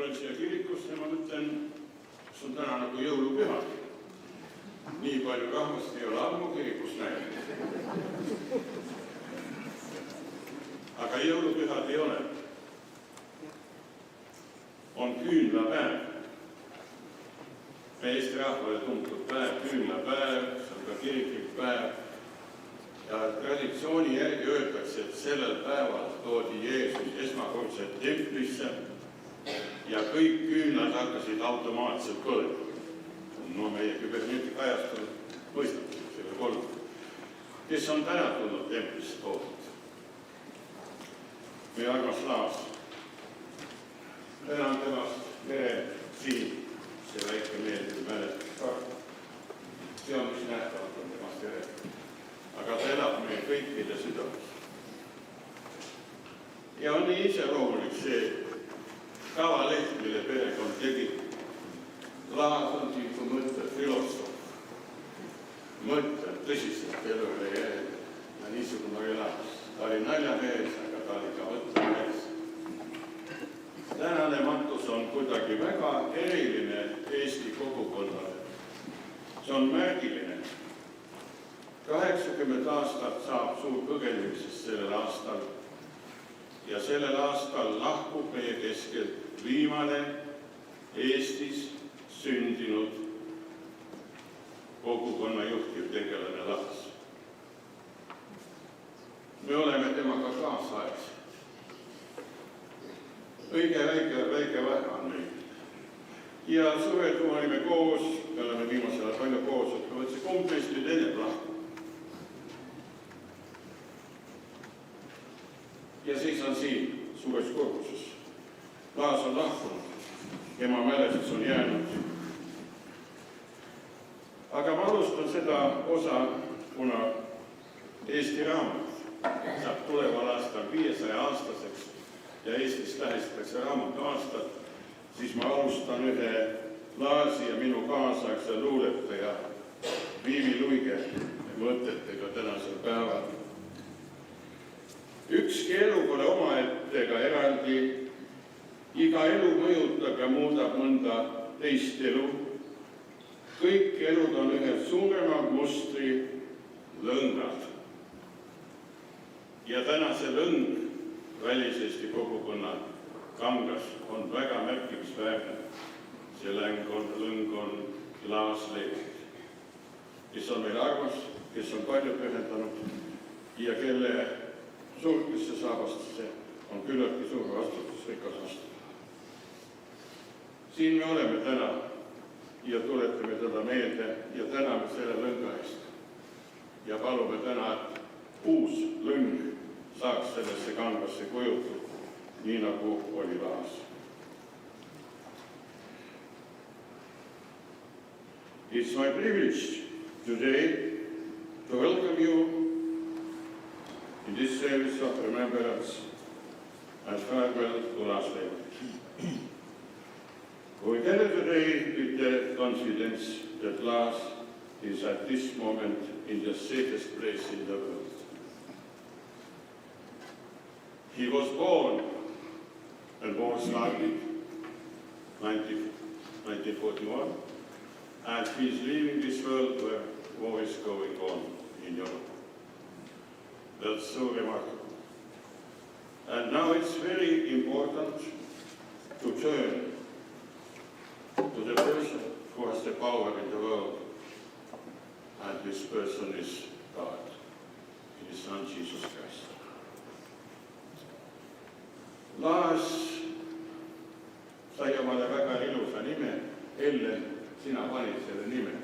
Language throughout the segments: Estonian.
tulen siia kirikusse ja ma mõtlen, kas on täna nagu jõulupühad. Nii palju rahvast ei ole ammu kirikus näinud. Aga jõulupühad ei ole. On küünlapäev. Me Eesti rahvale tuntud päev, küünlapäev, see on ka kiriklik päev. Ja traditsiooni järgi öeldakse, et sellel päeval toodi Jeesus esmakordselt templisse ja kõik küünlad hakkasid automaatselt põlema. No meie küberneetika ajastul mõistatud selle kolm. Kes on täna tulnud templisse toodud? Meie armas Laas. Täna on temast mere siin, see väike meeldiv mälestuskaart. See on, mis nähtavalt on temast vere. Aga ta elab meie kõikide südames. Ja on nii iseloomulik see kavaleht, mille perekond tegi. Laas on siin kui mõtted filosoof. Mõtted tõsiselt elule järele ja niisugune elas. Ta oli naljamees, aga ta oli ka mõttemees. Tänane Matus on kuidagi väga eriline Eesti kogukonnale. See on märgiline. 80 aastat saab suur põgenemisest sellel aastal ja sellel aastal lahkub meie keskelt viimane Eestis sündinud kogukonna juhtiv tegelane Laas. Me oleme temaga kaasaegsed. Õige väike vähe on meil. Ja suvel, kui olime koos, me oleme viimasel ajal palju koos, et ma võtsin, kumb meist nüüd ennem lahkub. Ja siis on siin suures korpuses. Laas on lahkunud, ema mälestus on jäänud. Aga ma alustan seda osa, kuna Eesti raamat saab tuleval aastal 500 aastaseks ja Eestis tähistatakse raamatu aastat, siis ma alustan ühe Laasi ja minu kaasaegse luuletaja Viivi Luige mõtetega tänasel päeval. Ükski elu pole omaettega eraldi, iga elu mõjutab ja muudab mõnda teist elu. Kõik elud on ühe suurema mustri lõngad. Ja täna see lõng Välis-Eesti kogukonna kangas on väga märkimisväärne. See lõng on Laas Leivati, kes on meil armas, kes on palju pühendanud ja kelle suurtesse saabastuse on küllaltki suur vastutusrikas astuda. Siin me oleme täna ja tuletame teda meelde ja täname selle lõnga eest. Ja palume täna, et uus lõng saaks sellesse kangasse kujutud, nii nagu oli Laas. It's my privilege today to welcome you in this service of remembrance and farewell to Laas Leivati. We gather today with the confidence that Laas is at this moment in the safest place in the world. He was born and war started 1941, and he is leaving this world where war is going on in Europe. That's so remarkable. And now it's very important to turn to the person who has the power in the world, and this person is God, His Son Jesus Christ. Laas sai omale väga ilusa nime, Ellen, sina panid selle nime.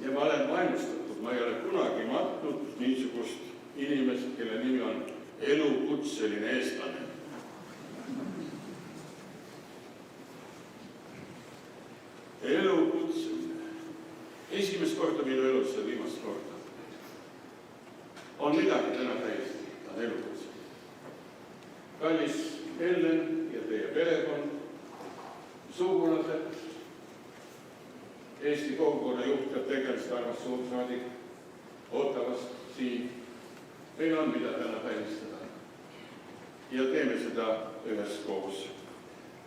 Ja ma olen vaimustatud, ma ei ole kunagi matnud niisugust inimest, kelle nimi on elukutseline eestlane. Elukutseline. Esimest korda minu elus ja viimast korda. On midagi täna täiesti, ta on elukutseline. Kallis Ellen ja teie perekond, sugulased, Eesti kogukonna juht ja tegelast arvas suursaadik Ottavast siin. Meil on mida täna tähistada ja teeme seda üheskoos.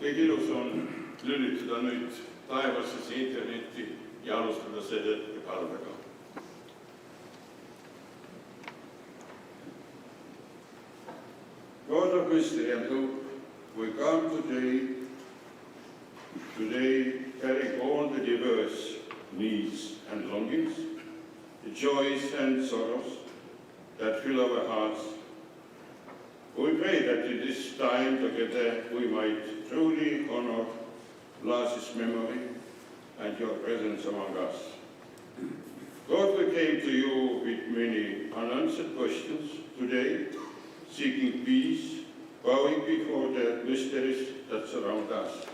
Kõige ilus on lülitada nüüd taevasesse internetti ja alustada selle palvega. God of mystery and hope, we come today carrying all the diverse needs and longings, the joys and sorrows that fill our hearts. We pray that in this time together we might truly honor Laas's memory and your presence among us. God, we came to you with many unanswered questions today, seeking peace, bowing before the mysteries that surround us.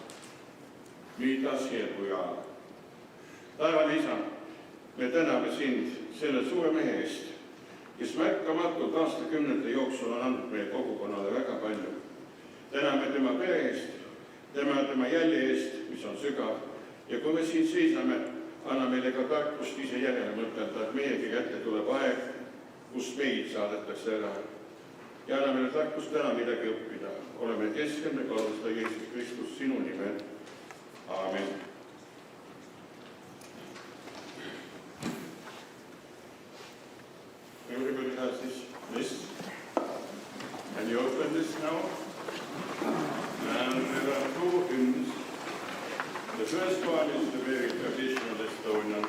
Meet us here we are. Taevane Isa, me täname sind selle suure mehe eest, kes märkamatult aastakümnete jooksul on andnud meie kogukonnale väga palju. Täname tema pere eest, tema jälje eest, mis on sügav, ja kui me siin seisame, anna meile ka tarkust ise järele mõtelda, et meiegi kätte tuleb aeg, kus meid saadetakse ära. Ja anna meile tarkust täna midagi õppida. Oleme keskel, me palume seda Jeesus Kristus sinu nimel. Aamen. Everybody has this list. And you open this now. And there are two hymns. The first one is the very traditional Estonian.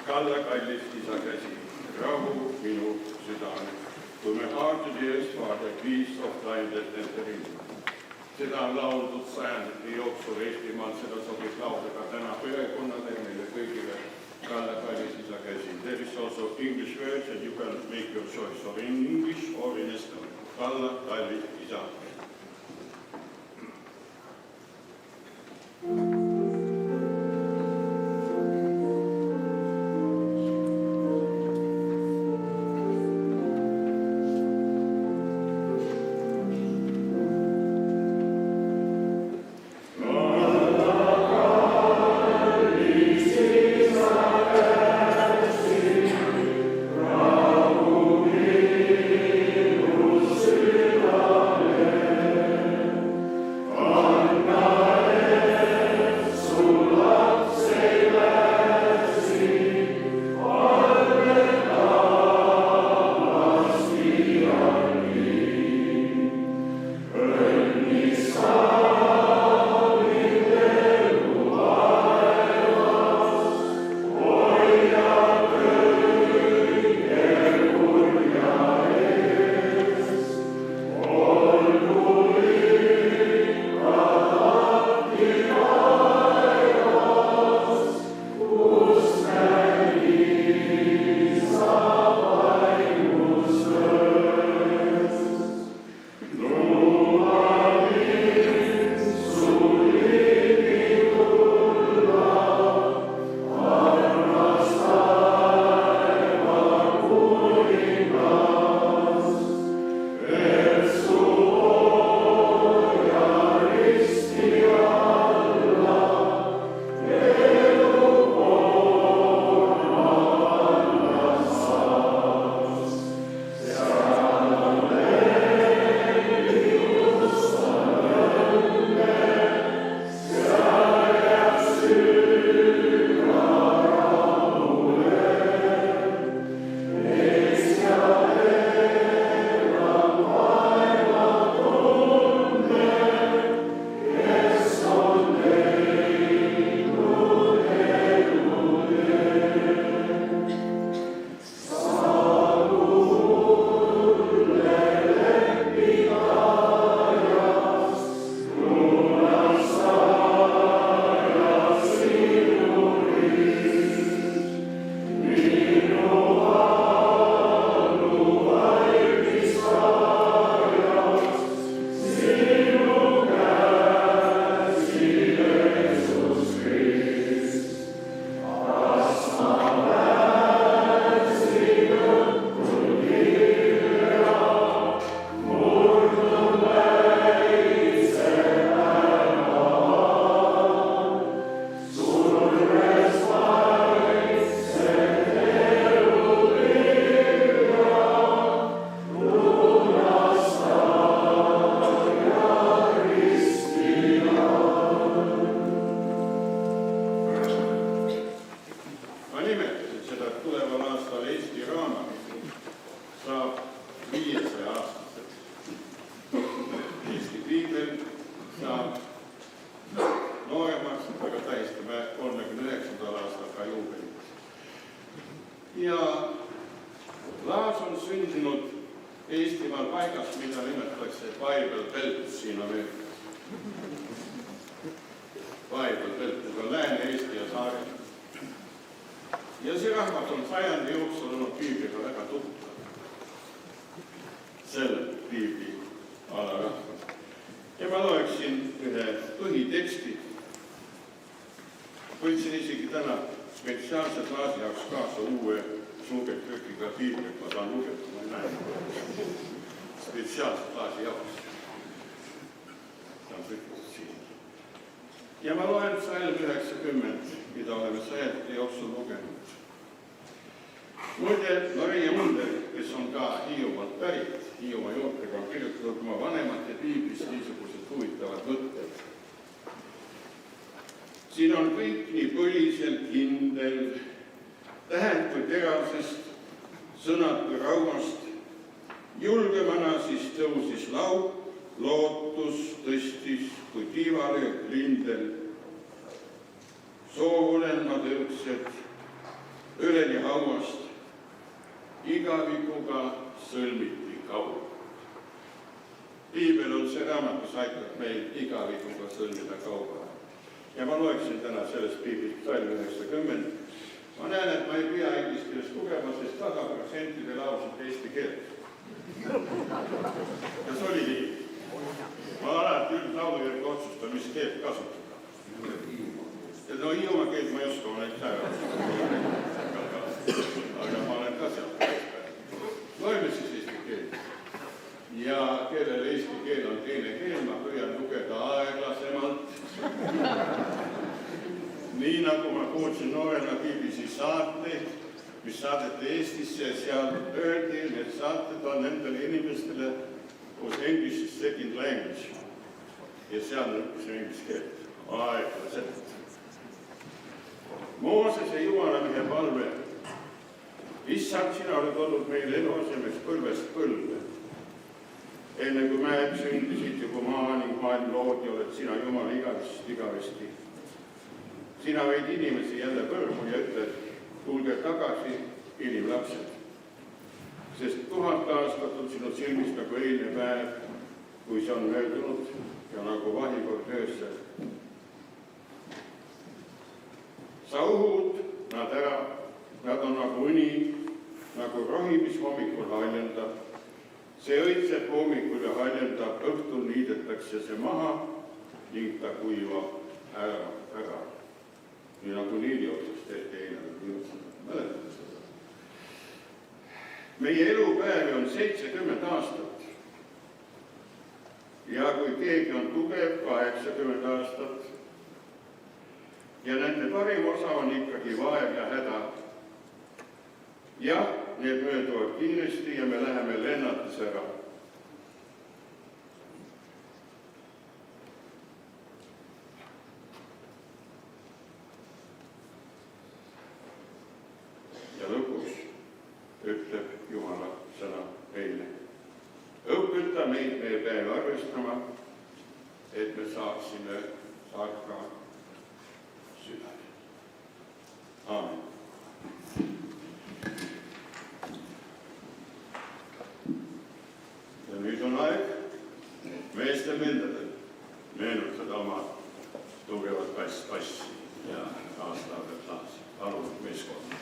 Kalla kallis isa käsi, rahu minu südame. Kui me heart to dearest Father, peace of thine that enter in. Seda on lauldud sajandite jooksul Eestimaal, seda sobib laulda ka täna perekonnale ja meile kõigile. Kalla kallis isa käsi. There is also English words and you can make your choice or in English or in Estonian. Kalla kallis isa. Rahu minu südame. piibel saab nooremaks, aga tähistame 39. aastal ka juubelit. Ja Laas on sündinud Eestimaal paigas, mida nimetatakse Bible Belt siin Ameerikas. Bible Belt, see on Lääne-Eesti ja Saare. Ja see rahvas on sajandi jooksul olnud piibliga väga tuttav. Selle piibli alarahvas. Ja ma loeksin ühe põhiteksti. Võtsin isegi täna spetsiaalselt Laasi jaoks kaasa uue suure trükiga piiblit, ma saan lugeda, ma ei näe. Spetsiaalselt Laasi jaoks. See on trükitud siin. Ja ma loen salm 90, mida oleme sajandite jooksul lugenud. Muide, Maria Munder, kes on ka Hiiumaalt pärit, Hiiumaa juurtega on kirjutatud oma vanemate piiblis niisugused huvitavad mõtted. Siin on kõik nii põliselt kindel, tähend kui teravsest, sõnad kui raumast, julgemana siis tõusis lauk, lootus tõstis kui tiivalöök lindel. Soovulen ma tõuksed, üleni hauast, igavikuga sõlmiti kaua. Piibel on see raamat, mis aitab meil igavikuga sõlmida kauba. Ja ma loeksin täna sellest piiblist salm 90. Ma näen, et ma ei pea inglise keeles lugema, sest 100% te laulsite eesti keeles. Ja see oli nii. Ma alati üldlaulujärgi otsustan, mis keelt kasutada. Ja no Hiiumaa keelt ma ei oska, ma näiteks ära. Aga ma olen ka sealt pärast. Loeme siis eesti keelt. Ja kellele eesti keel on teine keel, ma püüan lugeda aeglasemalt. Nii nagu ma kuulsin noorena BBC saateid, mis saadeti Eestisse, seal öeldi, need saated on nendele inimestele, kus English is second language. Ja seal lõppusin inglise keelt. Aeglaselt. Moosese Jumala mehe palve. Issand, sina oled olnud meil eluasemeks põlvest põlve. Enne kui mäed sündisid ja kui maa ning maailm loodi, oled sina Jumal igavesti. Sina võid inimesi jälle põrmu ja ütled, tulge tagasi, inimlapsed. Sest 1000 aastat on sinu silmis nagu eilne päev, kui see on möödunud ja nagu vahikord öösel. Sa uhud nad ära, nad on nagu uni, nagu rohi, mis hommikul haljendab. See õitseb hommikul ja haljendab, õhtul liidetakse see maha ning ta kuivab ära. Nii nagu Niili otsas tehti eile, mäletate seda. Meie elupäevi on 70 aastat. Ja kui keegi on tugev, 80 aastat. Ja nende parim osa on ikkagi vaev ja häda. Jah, need mööduvad kiiresti ja me läheme lennates ära. Ja lõpus ütleb Jumala sõna meile. Õpeta meid meie päev arvestama, et me saaksime tarka südame. Aamen. Ja nüüd on aeg meestel endadel meenutada oma tugevat passi ja aastaavet Laasi. Palun meeskond.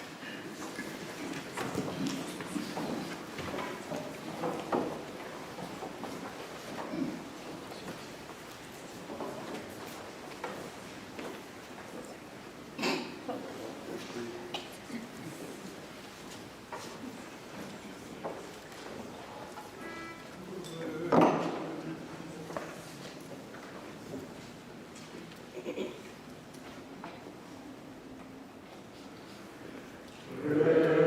Amen.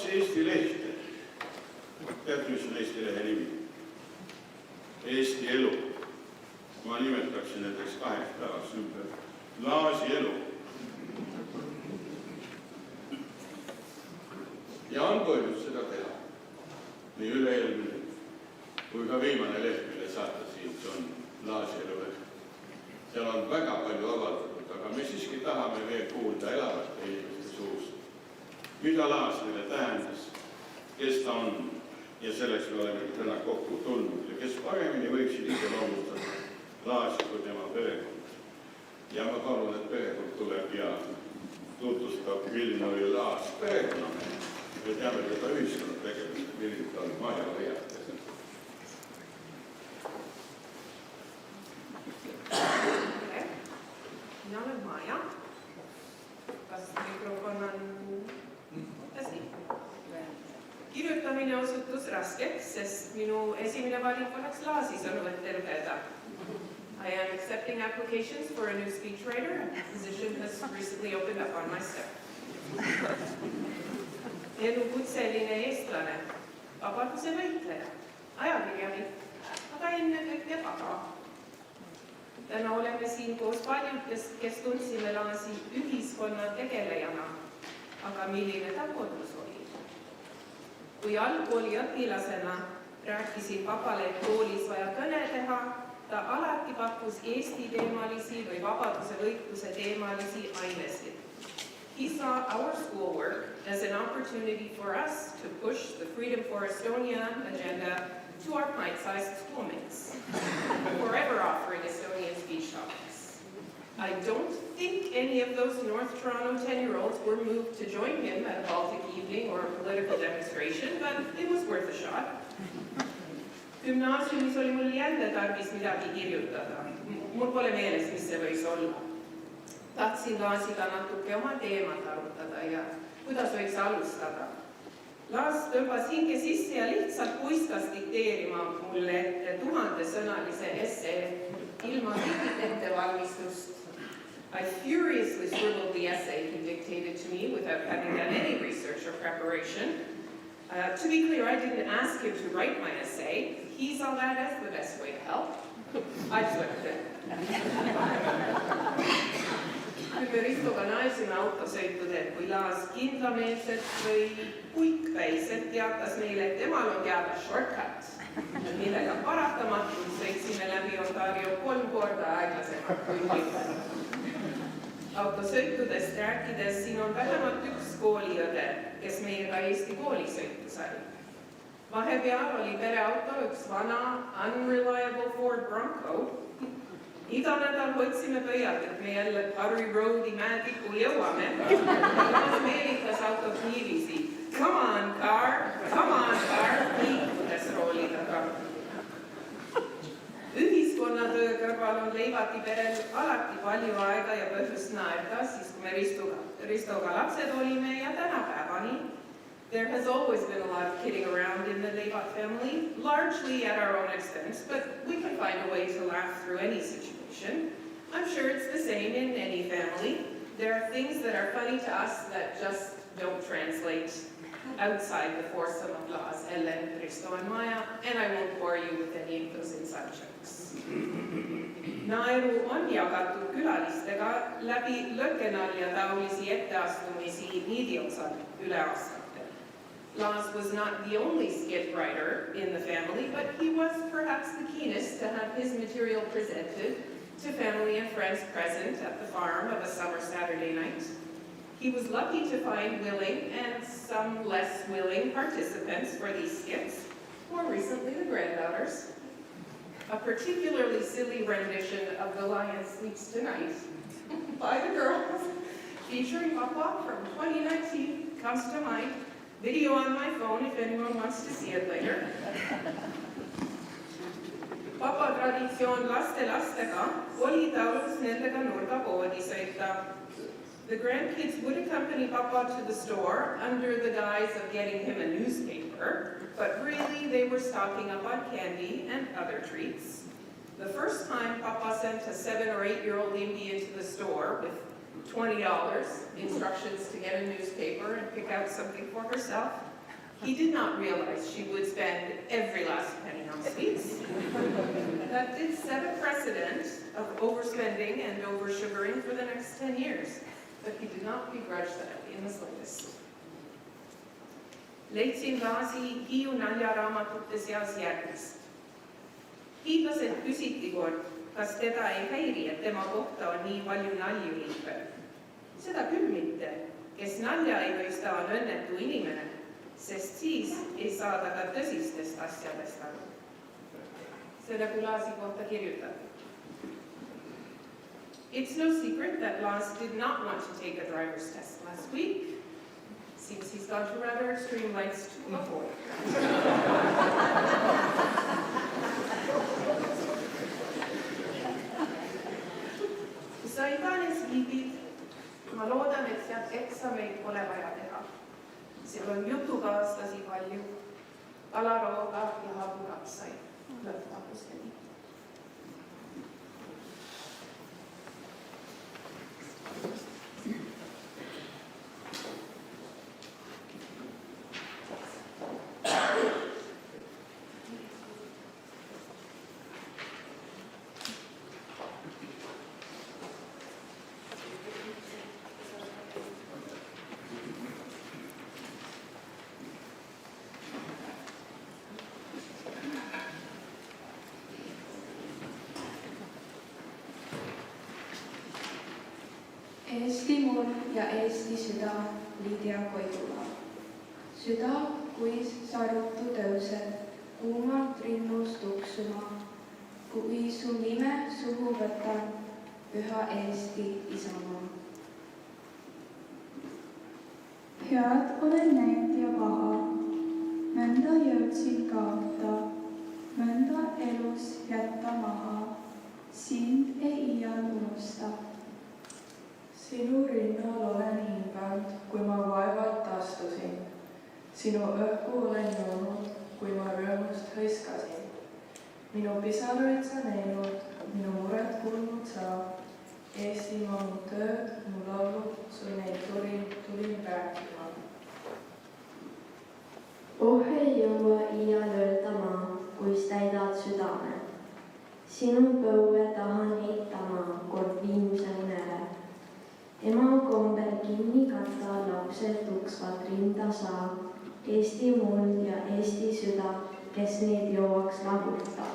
2 Eesti lehte. Tead, mis on Eesti lehe nimi? Eesti elu. Ma nimetaksin näiteks 2 päevast ümber. Laasi elu. Ja on põhjus seda teha. Nii üle-eelmine kui ka viimane leht, mille saate siin, see on Laasi elu leht. Seal on väga palju avaldatud, aga me siiski tahame veel kuulda elavate inimeste suust. Mida Laas meile tähendas, kes ta on ja selleks me oleme täna kokku tulnud ja kes paremini võiksid ise loomutada Laasi kui tema perekond. Ja ma palun, et perekond tuleb ja tutvustab, milline oli Laas perekonname. Me teame teda ühiskonna tegemist, milline ta on Maja Leivat. Mina olen Maja. Kas mikrofon on asi? Kirjutamine osutus raskeks, sest minu esimene valik oleks Laasis on võtte lugeda. I am accepting applications for a new speechwriter. A position has recently opened up on my staff. Elukutseline eestlane, vabaduse võitleja, ajakirjanik, aga ennekõike papa. Täna oleme siin koos paljud, kes tundsime Laasi ühiskonna tegelejana, aga milline ta kodus oli. Kui algkooli õpilasena rääkisin papale, et koolis vaja kõne teha, ta alati pakkus Eesti teemalisi või vabaduse võitluse teemalisi ainesid. He saw our schoolwork as an opportunity for us to push the Freedom for Estonia agenda to our pint-sized schoolmates, forever offering Estonian speech topics. I don't think any of those North Toronto 10-year-olds were moved to join him at a Baltic evening or a political demonstration, but it was worth a shot. Gümnaasiumis oli mul jälle tarvis midagi kirjutada. Mul pole meeles, mis see võis olla. Tahtsin Laasiga natuke oma teemat arutada ja kuidas võiks alustada. Laas tõmbas hinge sisse ja lihtsalt puiskas dikteerima mulle ette 1000-sõnalise essee ilma mingit ettevalmistust. I furiously scribbled the essay he dictated to me without having done any research or preparation. To be clear, I didn't ask him to write my essay. He saw that as the best way to help. I flipped it. Kui me Ristoga naisime autosõitudel, kui Laas kindlameelselt või puikpäiselt teatas meile, et temal on teada shortcut, millega paratamatult sõitsime läbi Ontario 3 korda aeglasemalt kui hoidel. Autosõitudest rääkides siin on vähemalt üks kooliõde, kes meiega Eesti kooli sõitu sai. Vahepeal oli pereauto üks vana unreliable Ford Bronco. Iga nädal hoidsime pöialt, et me jälle Harry Roadi mäetiku jõuame. Laas meelitas autot niivisi. Come on, car, liikudes rooli taga. Ühiskonnatöö kõrval on Leivati perel alati palju aega ja põhjust naerda, siis kui me Ristoga lapsed olime ja tänapäevani. There has always been a lot of kidding around in the Leivat family, largely at our own expense, but we can find a way to laugh through any situation. I'm sure it's the same in any family. There are things that are funny to us that just don't translate outside the foursome of Laas, Ellen, Risto, and Maja, and I won't bore you with any of those inside jokes. Naeru on jagatud külalistega läbi lõkenalja taolisi etteastumisi niidiotsal üle aastatel. Laas was not the only skit writer in the family, but he was perhaps the keenest to have his material presented to family and friends present at the farm of a summer Saturday night. He was lucky to find willing and some less willing participants for these skits, more recently the granddaughters. A particularly silly rendition of The Lion Sleeps Tonight by the girls, featuring Papa from 2019, comes to mind. Video on my phone if anyone wants to see it later. Papa traditsioon lastega oli taolus nendega nurgapoodi sõita. The grandkids would accompany Papa to the store under the guise of getting him a newspaper, but really they were stocking up on candy and other treats. The first time Papa sent a 7 or 8-year-old Indian to the store with $20, instructions to get a newspaper and pick out something for herself. He did not realize she would spend every last penny on sweets. That did set a precedent of overspending and oversugaring for the next 10 years, but he did not begrudge that in the slightest. Leidsin Laasi Hiiu naljaraamatute seas järgmist. Hiidlaselt küsiti kord, kas teda ei häiri, et tema kohta on nii palju nalju liikvel. Seda küll mitte, kes nalja ei mõista, on õnnetu inimene, sest siis ei saa ta ka tõsistest asjadest aru. Selle kui Laasi kohta kirjutati. It's no secret that Laas did not want to take a driver's test last week. Seems he's gone to rather extreme lengths to avoid. Sa Ivaanes viibid, ma loodan, et sealt eksameid pole vaja teha. Seal on jutukaaslasi palju, alarooga ja haabulapsaid. Lõppvapusteni. Eesti muld ja Eesti süda, Liidia Koidula. Süda, kuis sarutu tõuseb, kuumalt rinnus tuksuma, kui su nime suhu võtan, püha Eesti Isamaa. Head olen näinud ja paha, mõnda jõudsin kaota, mõnda elus jätta maha, sind ei iial unusta. Sinu rinnal olen hinganud, kui ma vaevalt astusin. Sinu õhku olen joonud, kui ma rõõmust hõiskasin. Minu pisaraid sa näinud, minu mured kuulnud sa. Eestimaa mu tööd, mu laulu, sul neid tulin rääkima. Oh ei jõua iial öelda ma, kuis täidad südame. Sinu põue tahan eitama kord viimse unele. Ema kombel kinni katta lapsed tuksvad rinda saa, Eesti muld ja Eesti süda, kes neid jõuaks lahuta.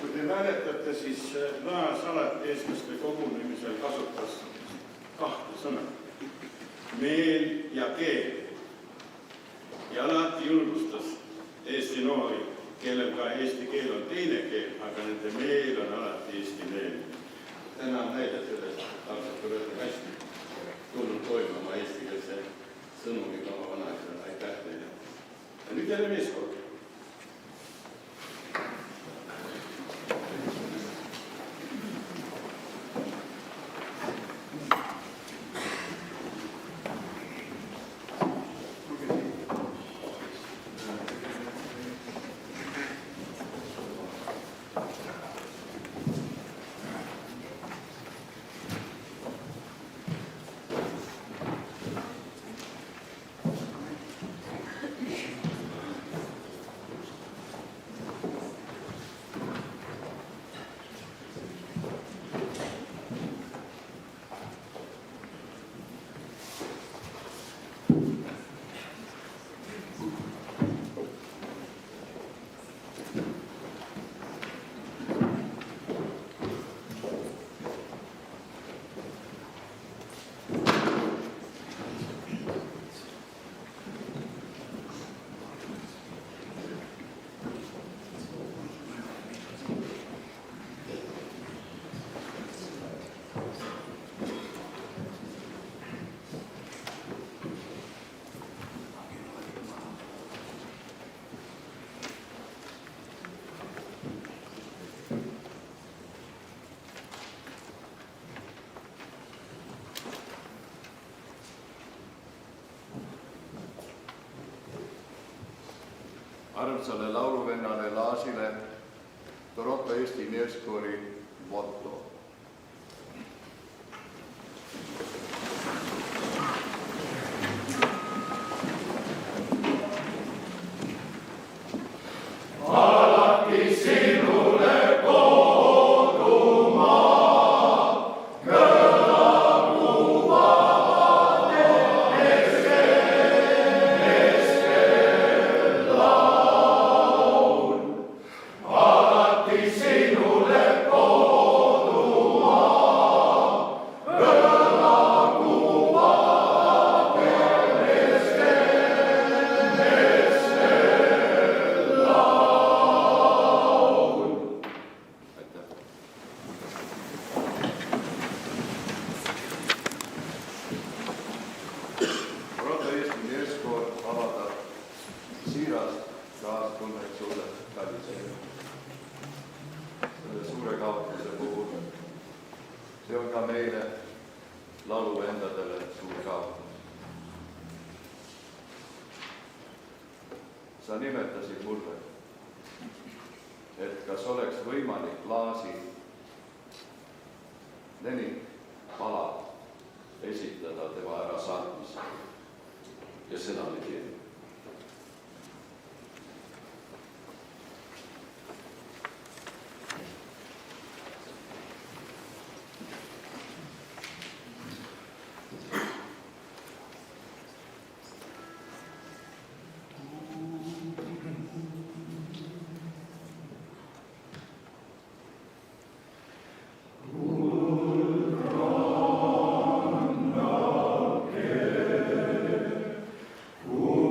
Kui te mäletate, siis Laas alati eestlaste kogunemisel kasutas kahte sõna. Meel ja keel. Ja alati julgustas Eesti noori, kellel ka eesti keel on teine keel, aga nende meel on alati eesti meel. Täna on näide sellest, et olete hästi tulnud toimuma eestikeelse sõnumiga oma vanaisale. Aitäh teile. Ja nüüd jälle meeskord. Armsale lauluvennale Laasile Toronto Eesti meeskoori moto. See on ka meile lauluvendadele suur kaotus. Sa nimetasid mulle, et kas oleks võimalik Laasi lemmikpala esitada tema ärasaatmisel ja seda me teeme. Ooh.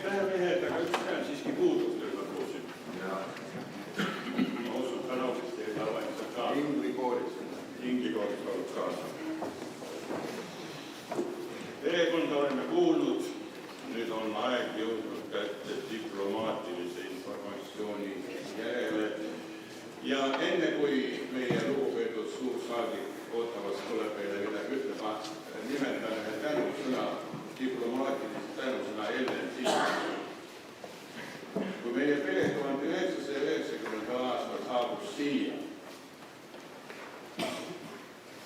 aitäh mehed, aga üks käe on siiski puudus, kui ma kuulsin. Ma usun, ka nõusid teie tavaliselt kaasa. Inglikooris. Inglikooris olnud kaasa. Perekonda oleme kuulnud, nüüd on aeg jõudnud kätte diplomaatilise informatsiooni järele. Ja enne kui meie lugupeetud suursaadik Ottavas tuleb meile midagi ütlema, nimetan ühe tänusõna, diplomaatilist tänusõna Ellen Siit. Kui meie pere 1990. aastal saabus siia,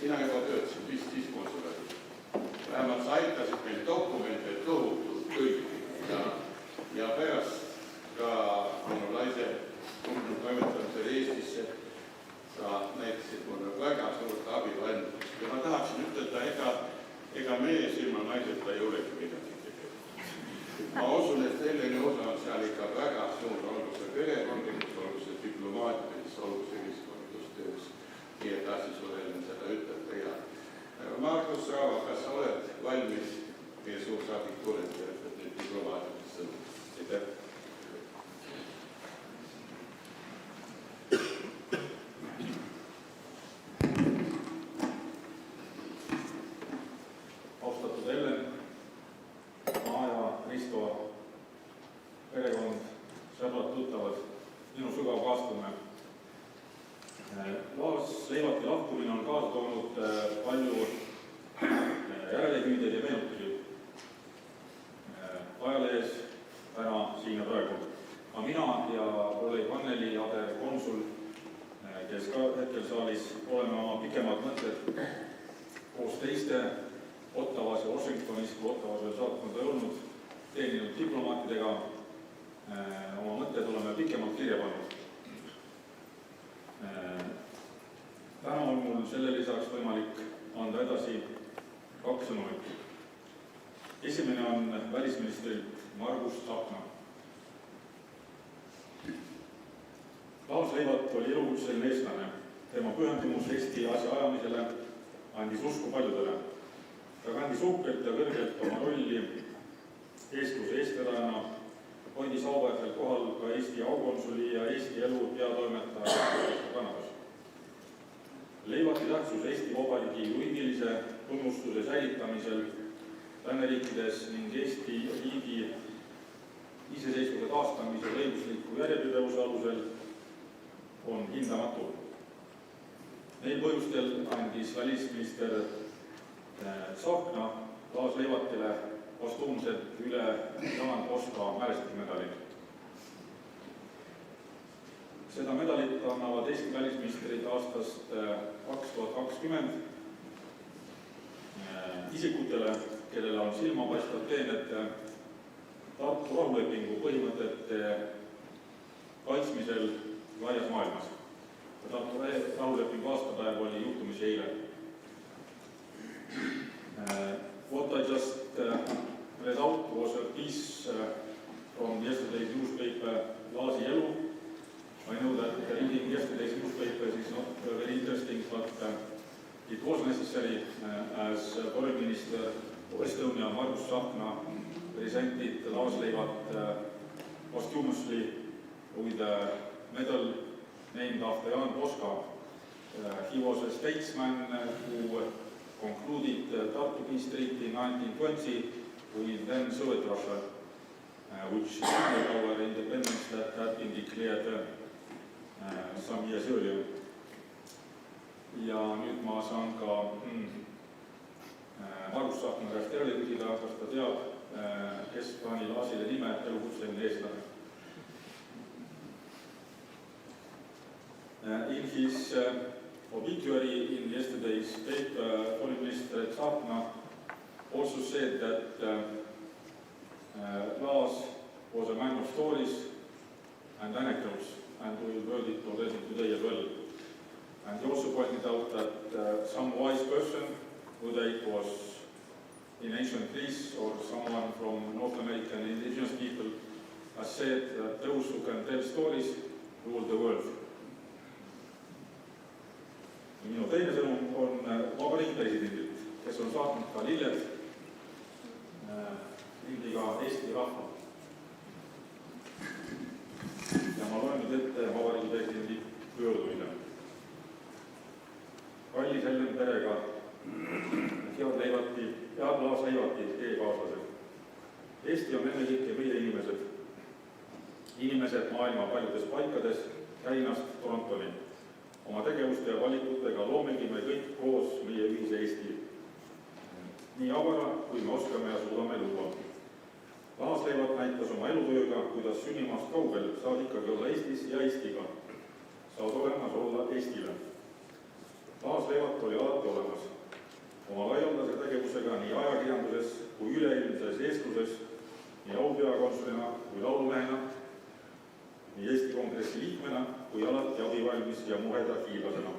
sina juba töötasid vist siis konsulaadis. Vähemalt sa aitasid meil dokumente tohutult tõlkida ja pärast ka minu naise toimetamisel Eestisse sa näitasid mulle väga suurt abivalmidust. Ja ma tahaksin ütelda, ega meie silma naiseta ei olegi midagi tegema. Ma usun, et Elleni osa on seal ikka väga suur, olgu see perekondlikus, olgu see diplomaatilises, olgu see ühiskondustöös. Nii et asi sulle Ellen seda ütelda. Ja Markus Raava, kas sa oled valmis meie suursaadik kuulete ja ütled nüüd diplomaatilist sõnum? Aitäh! Laas Leivati lahkumine on kaasa toonud palju järelehüüdeid ja meenutusi ajalehes täna siin ja praegu. Ka mina ja kolleeg Anneli Ader, konsul, kes ka hetkel saalis oleme oma pikemad mõtted koos teiste Ottavas ja Washingtonis, kui Ottavas veel saatkonda ei olnud, teeninud diplomaatidega oma mõtted oleme pikemalt kirja pannud. Täna on mul selle lisaks võimalik anda edasi 2 sõnumit. Esimene on välisministrilt Margus Tsahkna. Laas Leivat oli elukutseline eestlane. Tema pühendumus Eesti asja ajamisele andis usku paljudele. Ta kandis uhkelt ja kõrgelt oma rolli eestluse eestvedajana, hoidis auväärsel kohal ka Eesti aukonsuli ja Eesti elu peatoimetaja Kanadas. Leivati tähtsus Eesti Vabariigi juriidilise tunnustuse säilitamisel lääneriikides ning Eesti riigi iseseisvuse taastamisel õigusliku järjepidevuse alusel on hindamatu. Neil põhjustel andis välisminister Tsahkna Laas Leivatile vastuumselt üle Jaan Poska mälestusmedali. Seda medalit annavad Eesti välisministrid aastast 2020 isikutele, kellele on silmapaistvad teened Tartu rahulepingu põhimõtete kaitsmisel laias maailmas. Tartu rahulepingu aastapäev oli juhtumisi eile. What I just read out was a piece from yesterday's newspaper, Laasi elu. I know that reading yesterday's newspaper is not very interesting, but it was necessary as Foreign Minister of Estonia, Margus Tsahkna, presented Laas Leivat posthumously with a medal named after Jaan Poska. He was a statesman who concluded Tartu Peace Treaty in 1920 with then Soviet Russia, which ended our independence that had been declared some years earlier. Ja nüüd ma saan ka Margus Tsahkna käest järele küsida, kas ta teab, kes pani Laasile nime elukutseline eestlane. In his obituary in yesterday's paper, Foreign Minister Tsahkna also said that Laas was a man of stories and anecdotes, and we heard it already today as well. And he also pointed out that some wise person, whether it was in ancient Greece or someone from North American indigenous people, has said that those who can tell stories rule the world. Minu teine sõnum on Vabariigi presidendilt, kes on saatnud ka lilled lindiga Eesti rahva. Eesti on ennekõike meie inimesed. Inimesed maailma paljudes paikades, Käinast Torontoni. Oma tegevuste ja valikutega loomegi me kõik koos meie ühise Eesti. Nii avara, kui me oskame ja suudame luua. Laas Leivat näitas oma elutööga, kuidas sünnimaast kaugel saad ikkagi olla Eestis ja Eestiga. Saad olemas olla Eestile. Laas Leivat oli alati olemas. Oma laialdase tegevusega nii ajakirjanduses kui üleilmses eestluses, nii aupeakonsulina kui laulumehena, nii Eesti Kongressi liikmena kui alati abivalmis ja muheda hiilasena.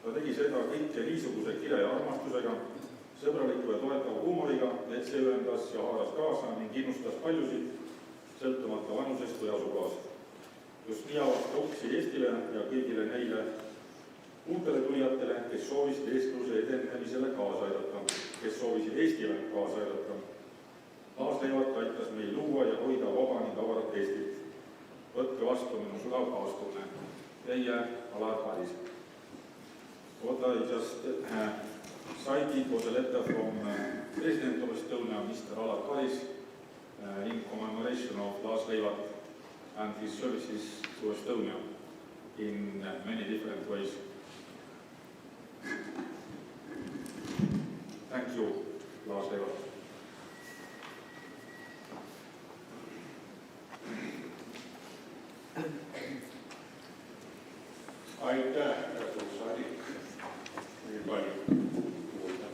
Ta tegi seda kõike niisuguse kire ja armastusega, sõbraliku ja toetava huumoriga, et see ühendas ja haaras kaasa ning innustas paljusid, sõltumata vanusest või asukohast. Just nii avas ta uksi Eestile ja kõigile neile uutele tulijatele, kes soovisid eestluse edenemisele kaasa aidata, kes soovisid Eestile kaasa aidata. Laas Leivat aitas meil luua ja hoida vaba ning avarat Eestit. Võtke vastu minu sügav kaastunne. Teie Laas Leivati. What I just cited was a letter from President of Estonia, Mr. Laas Leivati, in commemoration of Laas Leivati and his services to Estonia in many different ways. Thank you, Laas Leivati. Aitäh, saadik. Nii palju kuulda.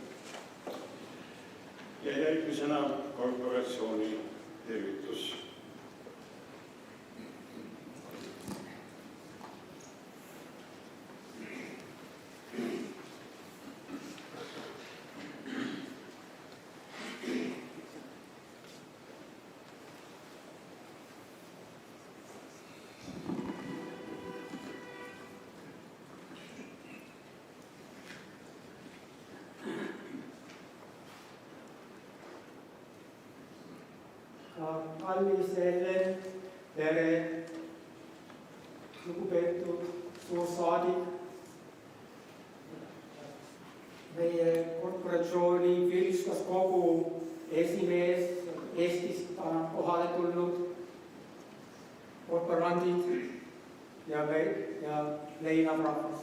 Ja järgmisena korporatsiooni tervitus. Kallis Ellen, tere, lugupeetud suursaadik, meie korporatsiooni vilistuskogu esimees Eestist kohale tulnud, korporandid ja Leivat rahvas.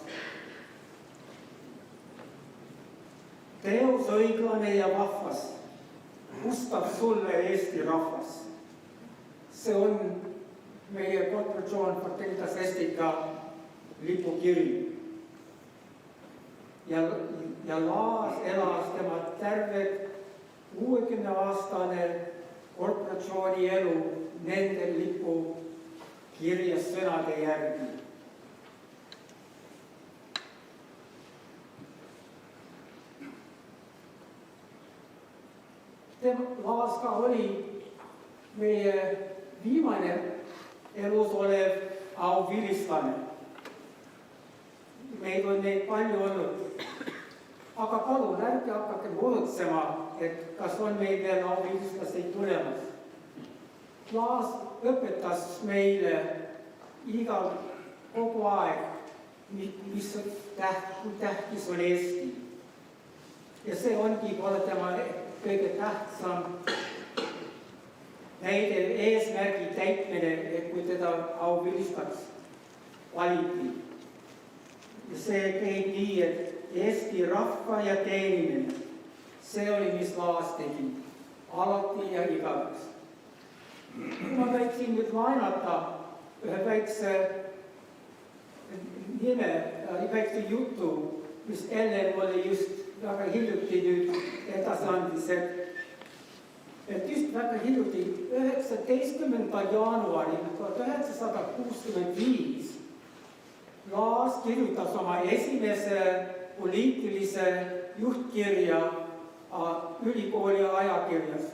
Teos õiglane ja vahvas, ustab sulle Eesti rahvas. See on meie korporatsioon Fortentas Estica lipukiri. Ja Laas elas tema terved 60-aastane korporatsiooni elu nende lipu kirjas sõnade järgi. Laas ka oli meie viimane elus olev auvilistlane. Meid on neid palju olnud. Aga palun, ärge hakake murutsema, et kas on meil veel auvilistlaseid tulemas. Laas õpetas meile kogu aeg, mis tähtis on Eesti. Ja see ongi pole tema kõige tähtsam näide eesmärgi täitmine, et kui teda auvilistaks valiti. Ja see käib nii, et Eesti rahva ja teenimine, see oli, mis Laas tegi, alati ja igaveks. Ma võiksin nüüd laenata ühe väikse nime, väikse jutu, mis Ellen mulle just väga hiljuti nüüd edasi andis, et just väga hiljuti 19. jaanuaril 1965 Laas kirjutas oma esimese poliitilise juhtkirja ülikooli ajakirjas.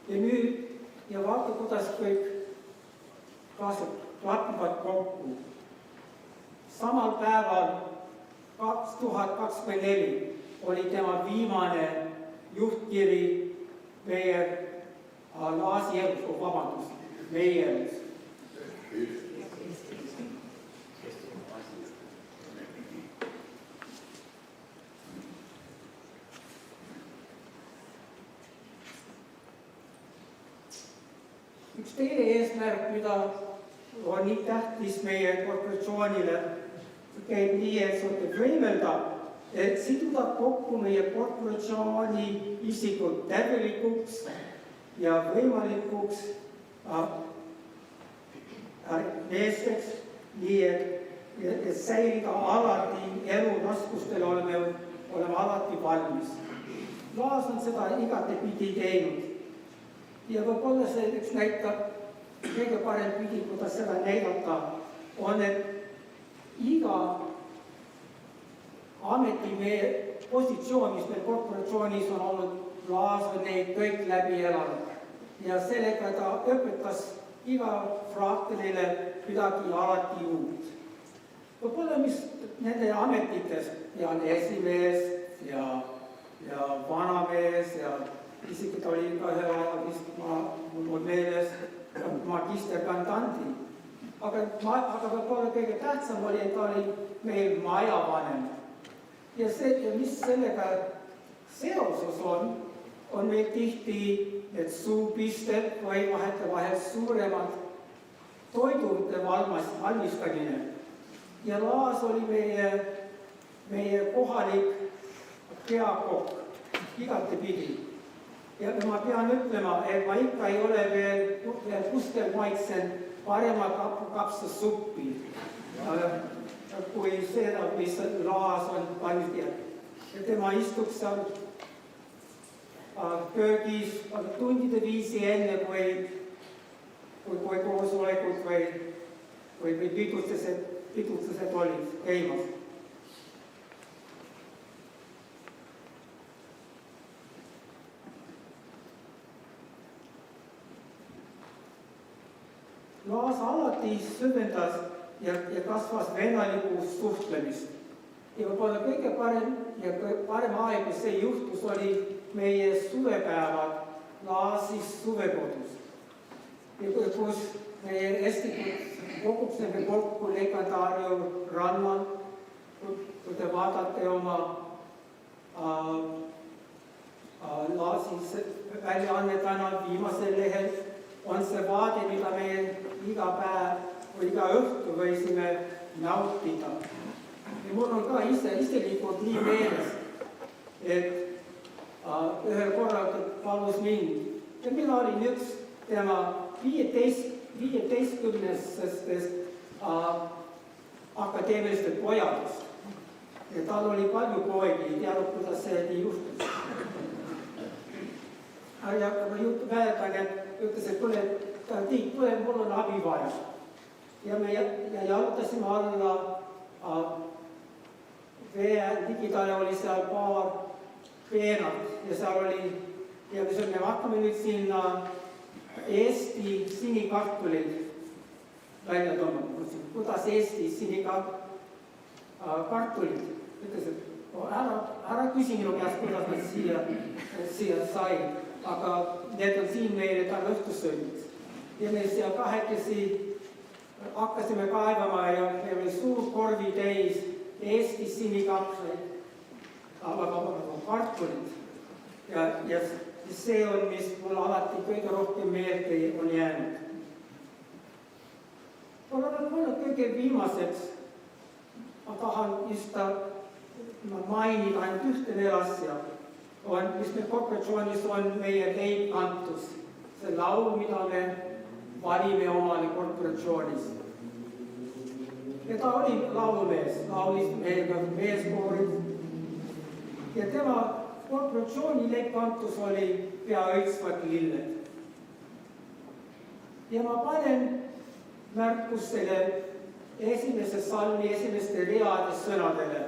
Ja nüüd vaata, kuidas kõik klapivad kokku. Samal päeval 2024 oli tema viimane juhtkiri meie Laasi elus, meie elus. üks teine eesmärk, mida on nii tähtis meie korporatsioonile, käib nii, et see võimeldab, et siduda kokku meie korporatsiooni isikud tervelikuks ja võimalikuks meesteks, nii et säilida alati elu raskustel oleme alati valmis. Laas on seda igatepidi teinud. Ja võib-olla see üks näitab kõige parem pidi, kuidas seda näidata, on, et iga ametimehe positsioon, mis meil korporatsioonis on olnud, Laas on neid kõik läbi elanud. Ja sellega ta õpetas iga fraaktorile midagi alati uut. Võib-olla mis nende ametites ja esimees ja vanamees ja isegi ta oli ka ühe ajal vist mul meeles magisterkantanti. Aga võib-olla kõige tähtsam oli, et ta oli meil majavanem. Ja mis sellega seoses on meil tihti need suupisted või vahetevahel suuremad toidude valmistamine. Ja Laas oli meie kohalik peakokk igatepidi. Ja ma pean ütlema, et ma ikka ei ole veel kuskil maitsen paremat kapsasuppi kui seda, mis Laas on valmistanud. Ja tema istuks seal köögis tundide viisi enne, kui koosolekud või pidustused olid käimas. Laas alati süvendas ja kasvas vennalikust suhtlemist. Ja võib-olla kõige parem aeg, kus see juhtus, oli meie suvepäevad Laasis suvekodus. Ja kus meie estikud koguksime kokku Legendaarium rannal, kui te vaatate oma Laasis väljaannetana viimasel lehel, on see vaade, mida me iga päev või iga õhtu võisime nautida. Ja mul on ka iselikult nii meeles, et ühel korral palus mind. Ja mina olin üks tema 15 akadeemilistest pojadest. Ja tal oli palju poegi, ei teadnud, kuidas see nii juhtus. Ja ma mäletan, et ütles, et tule, mul on abi vaja. Ja me jalutasime alla vee digitale oli seal paar peenat ja seal oli, ja me hakkame nüüd sinna Eesti sinikartuleid välja tooma. Kuidas Eesti sinikartulid? Ütles, et ära küsi minu käest, kuidas nad siia said, aga need on siin meile tal õhtussöömiks. Ja me seal kahekesi hakkasime kaevama ja meil oli suur korvi täis Eesti sinikartuleid, kartulid. Ja see on, mis mul alati kõige rohkem meelde on jäänud. Mulle kõige viimaseks ma tahan just mainida ainult ühte veel asja, mis meil korporatsioonis on meie leibkantus. See laul, mida me valime omale korporatsioonis. Ja ta oli laulumees, laulis meiega meeskoorid. Ja tema korporatsiooni leibkantus oli Pea õitsvad lilled. Ja ma panen märkusele esimese salmi esimeste reade sõnadele.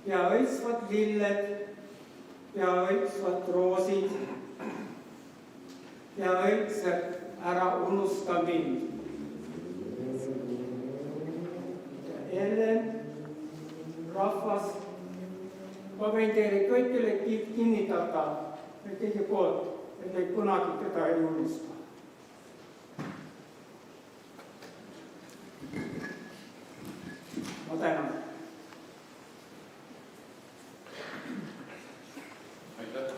Pea õitsvad lilled, pea õitsvad roosid, pea õitseb ära unusta mind. Ellen, rahvas, ma võin teile kõigile kinnitada, et kõige poolt, et me kunagi teda ei unusta. Ma tänan. Aitäh.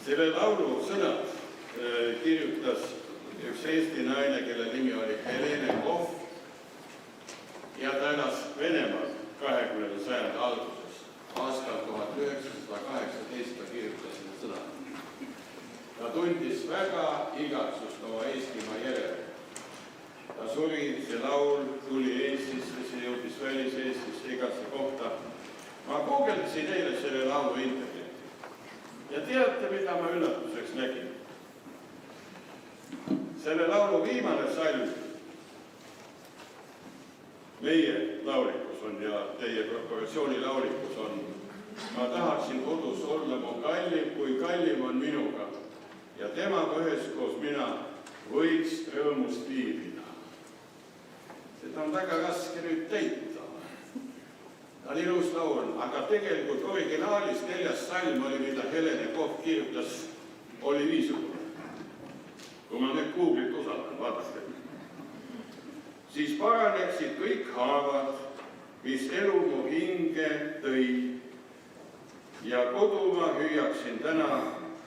Selle laulu sõnad kirjutas üks Eesti naine, kelle nimi oli Helene Kohv ja ta elas Venemaal 20. sajandi alguses. Aastal 1918 ta kirjutas need sõnad. Ta tundis väga igatsust oma Eestimaa järele. Ta suri, see laul tuli Eestisse, see jõudis välis-Eestisse igasse kohta. Ma guugeldasin eile selle laulu internetti. Ja teate, mida ma üllatuseks nägin? Selle laulu viimane salm meie laurikus on ja teie korporatsiooni laurikus on. Ma tahaksin kodus olla mu kallim, kui kallim on minuga ja temaga üheskoos mina võiks rõõmust viibida. Seda on väga raske nüüd täita. Ta on ilus laul, aga tegelikult originaalis 4. salm oli, mida Helene Kohv kirjutas, oli niisugune. Kui ma nüüd Google'it usaldan, vaadake. Siis paraneksid kõik haavad, mis elu mu hinge tõi. Ja kodumaa hüüaksin täna,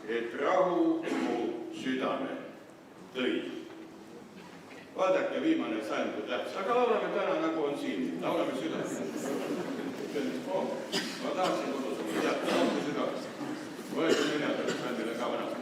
et rahu mu südame tõi. Vaadake viimane salm kui tähtis, aga laulame täna nagu on siin. Laulame südame. Ma tahaksin kodus olla, tead, laulame südame. Mõelda minna salmile ka vanasti.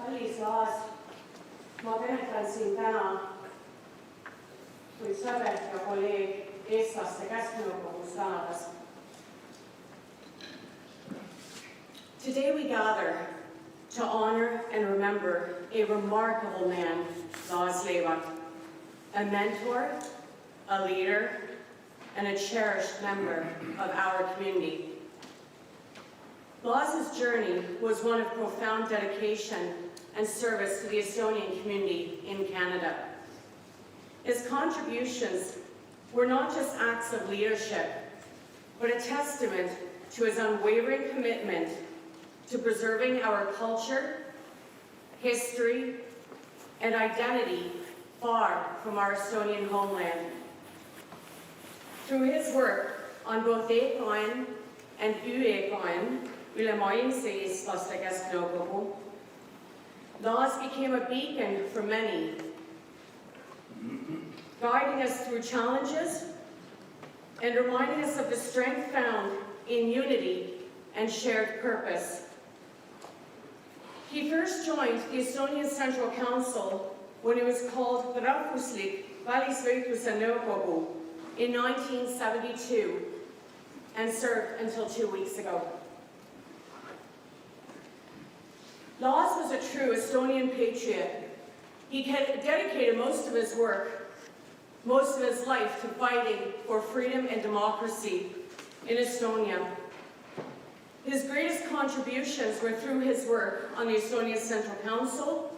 Kallis Laas, ma kõnetlen siin täna kui sõber ja kolleeg eestlaste Käsnõukogus Kanadas. Today we gather to honor and remember a remarkable man, Laas Leivati, a mentor, a leader, and a cherished member of our community. Laas's journey was one of profound dedication and service to the Estonian community in Canada. His contributions were not just acts of leadership, but a testament to his unwavering commitment to preserving our culture, history, and identity far from our Estonian homeland. Through his work on both EKN and ÜEKN, ülemaailmse eestlaste kesknõukogu, Laas became a beacon for many, guiding us through challenges and reminding us of the strength found in unity and shared purpose. He first joined the Estonian Central Council when it was called the Rahvuslik Välisvõitluse Nõukogu in 1972 and served until 2 weeks ago. Laas was a true Estonian patriot. He dedicated most of his work, most of his life to fighting for freedom and democracy in Estonia. His greatest contributions were through his work on the Estonian Central Council.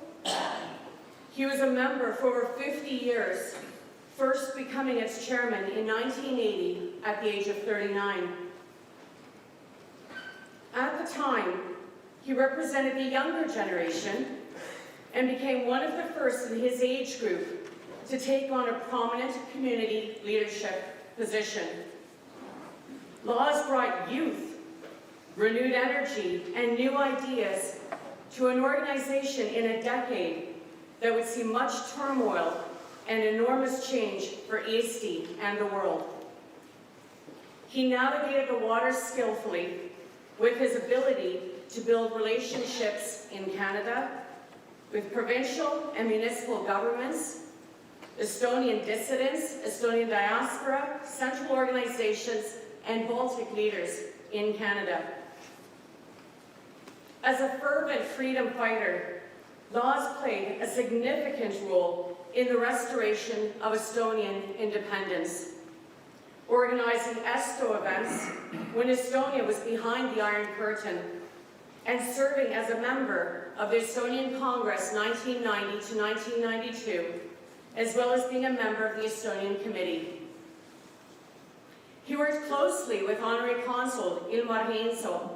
He was a member for over 50 years, first becoming its chairman in 1980 at the age of 39. At the time, he represented the younger generation and became one of the first in his age group to take on a prominent community leadership position. Laas brought youth, renewed energy, and new ideas to an organization in a decade that would see much turmoil and enormous change for Eesti and the world. He navigated the waters skillfully with his ability to build relationships in Canada with provincial and municipal governments, Estonian dissidents, Estonian diaspora, central organizations, and Baltic leaders in Canada. As a fervent freedom fighter, Laas played a significant role in the restoration of Estonian independence, organizing Esto events when Estonia was behind the Iron Curtain, and serving as a member of the Estonian Congress 1990 to 1992, as well as being a member of the Estonian Committee. He worked closely with Honorary Consul Ilmar Heinso,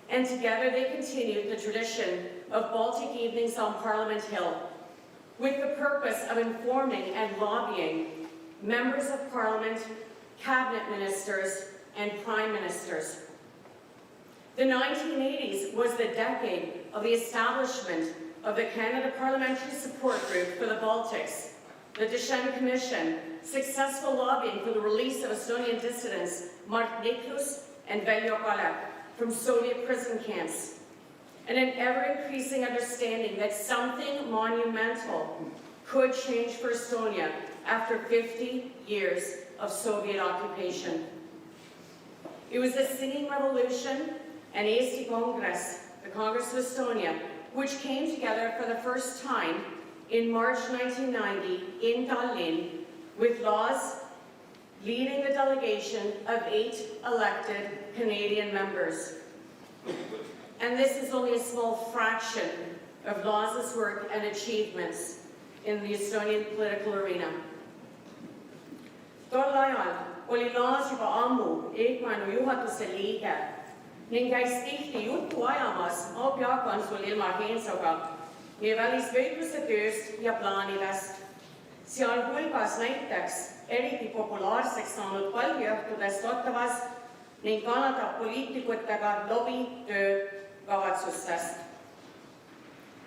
and together they continued the tradition of Baltic Evenings on Parliament Hill, with the purpose of informing and lobbying members of Parliament, cabinet ministers, and prime ministers. The 1980s was the decade of the establishment of the Canada Parliamentary Support Group for the Baltics, the Deschênes Commission, successful lobbying for the release of Estonian dissidents Mart Niklus and Veljo Kalev from Soviet prison camps, and an ever-increasing understanding that something monumental could change for Estonia after 50 years of Soviet occupation. It was the Singing Revolution and Eesti Congress, the Congress of Estonia, which came together for the first time in March 1990 in Tallinn, with Laas leading the delegation of 8 elected Canadian members. And this is only a small fraction of Laas's work and achievements in the Estonian political arena. Tol ajal oli Laas juba ammu EKN juhatuse liige ning käis tihti juttu ajamas abikonsul Ilmar Heinsoga nii välisvõitluse tööst ja plaanidest, sealhulgas näiteks eriti populaarseks saanud palgiõhtudest Ottawas ning Kanada poliitikutega lobitöö kavatsustest.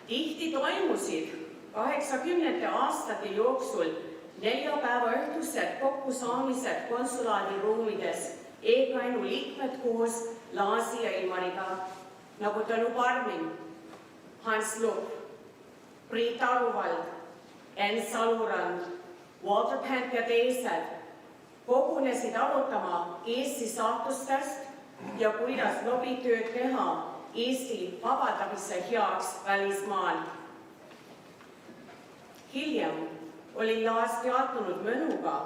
Tihti toimusid 80. aastate jooksul neljapäevaõhtused kokkusaamised konsulaadi ruumides EKN-u liikmed koos Laasi ja Ilmariga, nagu Tõnu Parmin, Hans Lupp, Priit Aruvald, Enn Salurand, Walter Pant ja teised kogunesid arutama Eesti saatustest ja kuidas lobitööd teha Eesti vabandamise heaks välismaal. Hiljem oli Laas teatunud Mõnuga,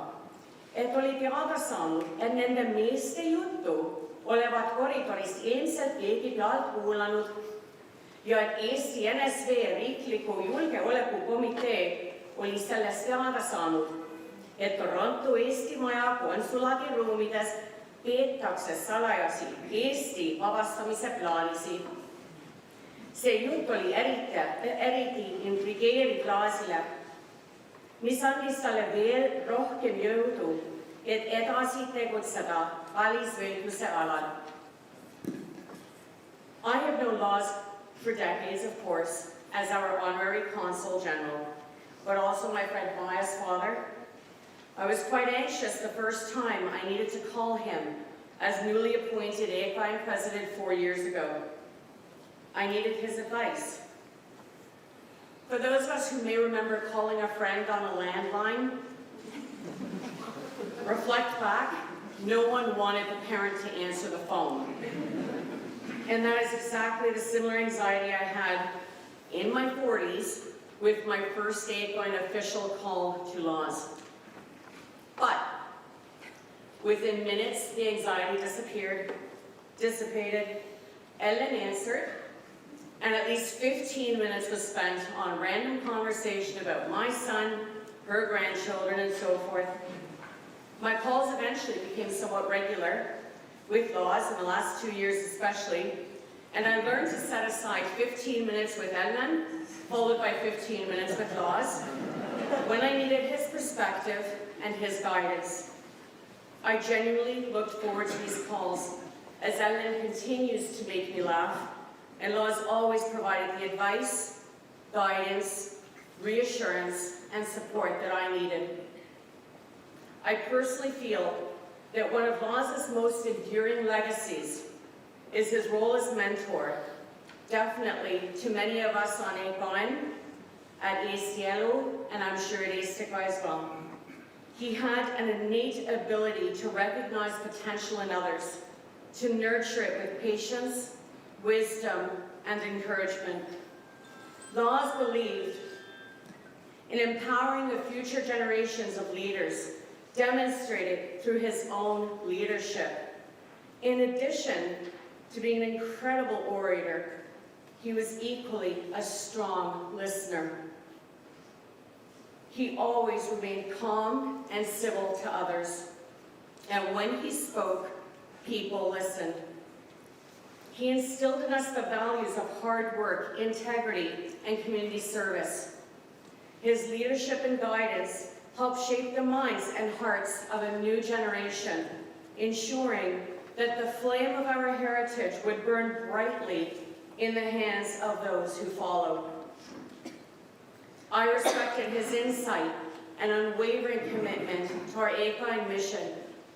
et oli teada saanud, et nende meeste juttu olevat koridoris ilmselt keegi pealt kuulanud ja et Eesti NSV riikliku julgeolekukomitee oli sellest teada saanud, et Toronto Eesti Maja konsulaadi ruumides peetakse salajasi Eesti vabastamise plaanisi. See jutt oli eriti intrigeeriv Laasile, mis andis talle veel rohkem jõudu, et edasi tegutseda välisvõitluse alal. I have known Laas for decades, of course, as our honorary consul general, but also my friend Maya's father. I was quite anxious the first time I needed to call him as newly appointed AFINE president 4 years ago. I needed his advice. For those of us who may remember calling a friend on a landline, reflect back, no one wanted the parent to answer the phone. And that is exactly the similar anxiety I had in my 40s with my first AFINE official call to Laas. But within minutes, the anxiety dissipated, Ellen answered, and at least 15 minutes was spent on random conversation about my son, her grandchildren, and so forth. My calls eventually became somewhat regular, with Laas in the last 2 years especially, and I learned to set aside 15 minutes with Ellen, followed by 15 minutes with Laas, when I needed his perspective and his guidance. I genuinely looked forward to these calls, as Ellen continues to make me laugh, and Laas always provided the advice, guidance, reassurance, and support that I needed. I personally feel that one of Laas's most enduring legacies is his role as mentor, definitely to many of us on AFINE, at ACLO, and I'm sure at ASTICA as well. He had an innate ability to recognize potential in others, to nurture it with patience, wisdom, and encouragement. Laas believed in empowering the future generations of leaders, demonstrated through his own leadership. In addition to being an incredible orator, he was equally a strong listener. He always remained calm and civil to others, and when he spoke, people listened. He instilled in us the values of hard work, integrity, and community service. His leadership and guidance helped shape the minds and hearts of a new generation, ensuring that the flame of our heritage would burn brightly in the hands of those who followed. I respected his insight and unwavering commitment to our AFINE mission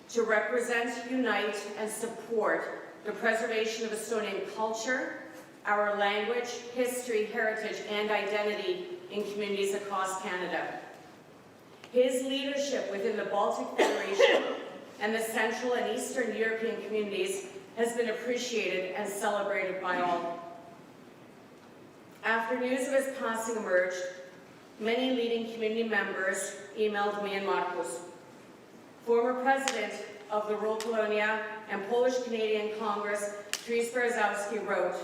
to represent, unite, and support the preservation of Estonian culture, our language, history, heritage, and identity in communities across Canada. His leadership within the Baltic Federation and the Central and Eastern European communities has been appreciated and celebrated by all. After news of his passing emerged, many leading community members emailed me and Markus. Former president of the World Polonia and Polish-Canadian Congress, Dries Berezowski, wrote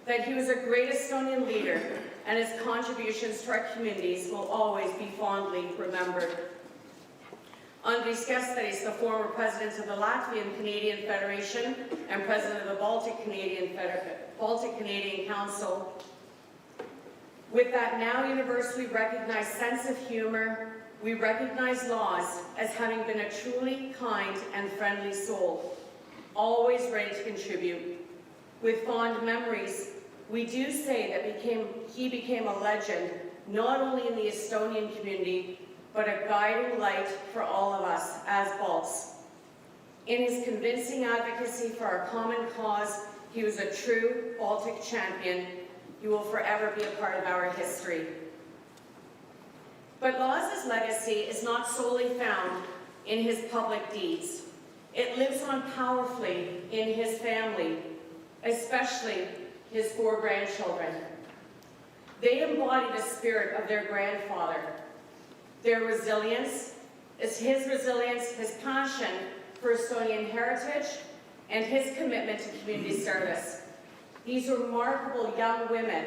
that he was a great Estonian leader and his contributions to our communities will always be fondly remembered. Andris Kesteris, the former president of the Latvian Canadian Federation and president of the Baltic Canadian Council, with that now universally recognized sense of humor, we recognize Laas as having been a truly kind and friendly soul, always ready to contribute. With fond memories, we do say that he became a legend, not only in the Estonian community, but a guiding light for all of us as Balts. In his convincing advocacy for our common cause, he was a true Baltic champion. He will forever be a part of our history. But Laas's legacy is not solely found in his public deeds. It lives on powerfully in his family, especially his 4 grandchildren. They embody the spirit of their grandfather. Their resilience is his resilience, his passion for Estonian heritage, and his commitment to community service. These remarkable young women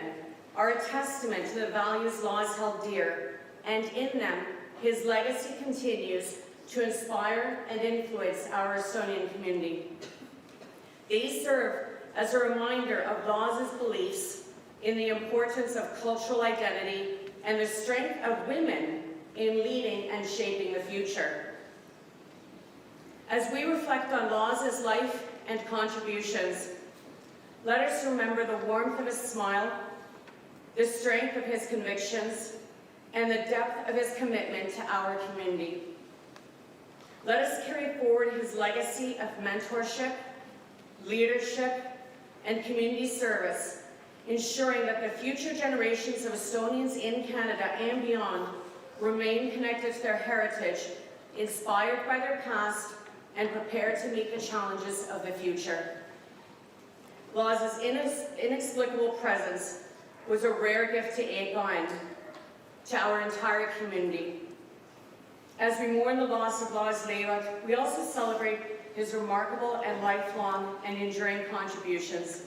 are a testament to the values Laas held dear, and in them, his legacy continues to inspire and influence our Estonian community. These serve as a reminder of Laas's beliefs in the importance of cultural identity and the strength of women in leading and shaping the future. As we reflect on Laas's life and contributions, let us remember the warmth of his smile, the strength of his convictions, and the depth of his commitment to our community. Let us carry forward his legacy of mentorship, leadership, and community service, ensuring that the future generations of Estonians in Canada and beyond remain connected to their heritage, inspired by their past, and prepared to meet the challenges of the future. Laas's inexplicable presence was a rare gift to Eekine, to our entire community. As we mourn the loss of Laas Leivati, we also celebrate his remarkable and lifelong and enduring contributions.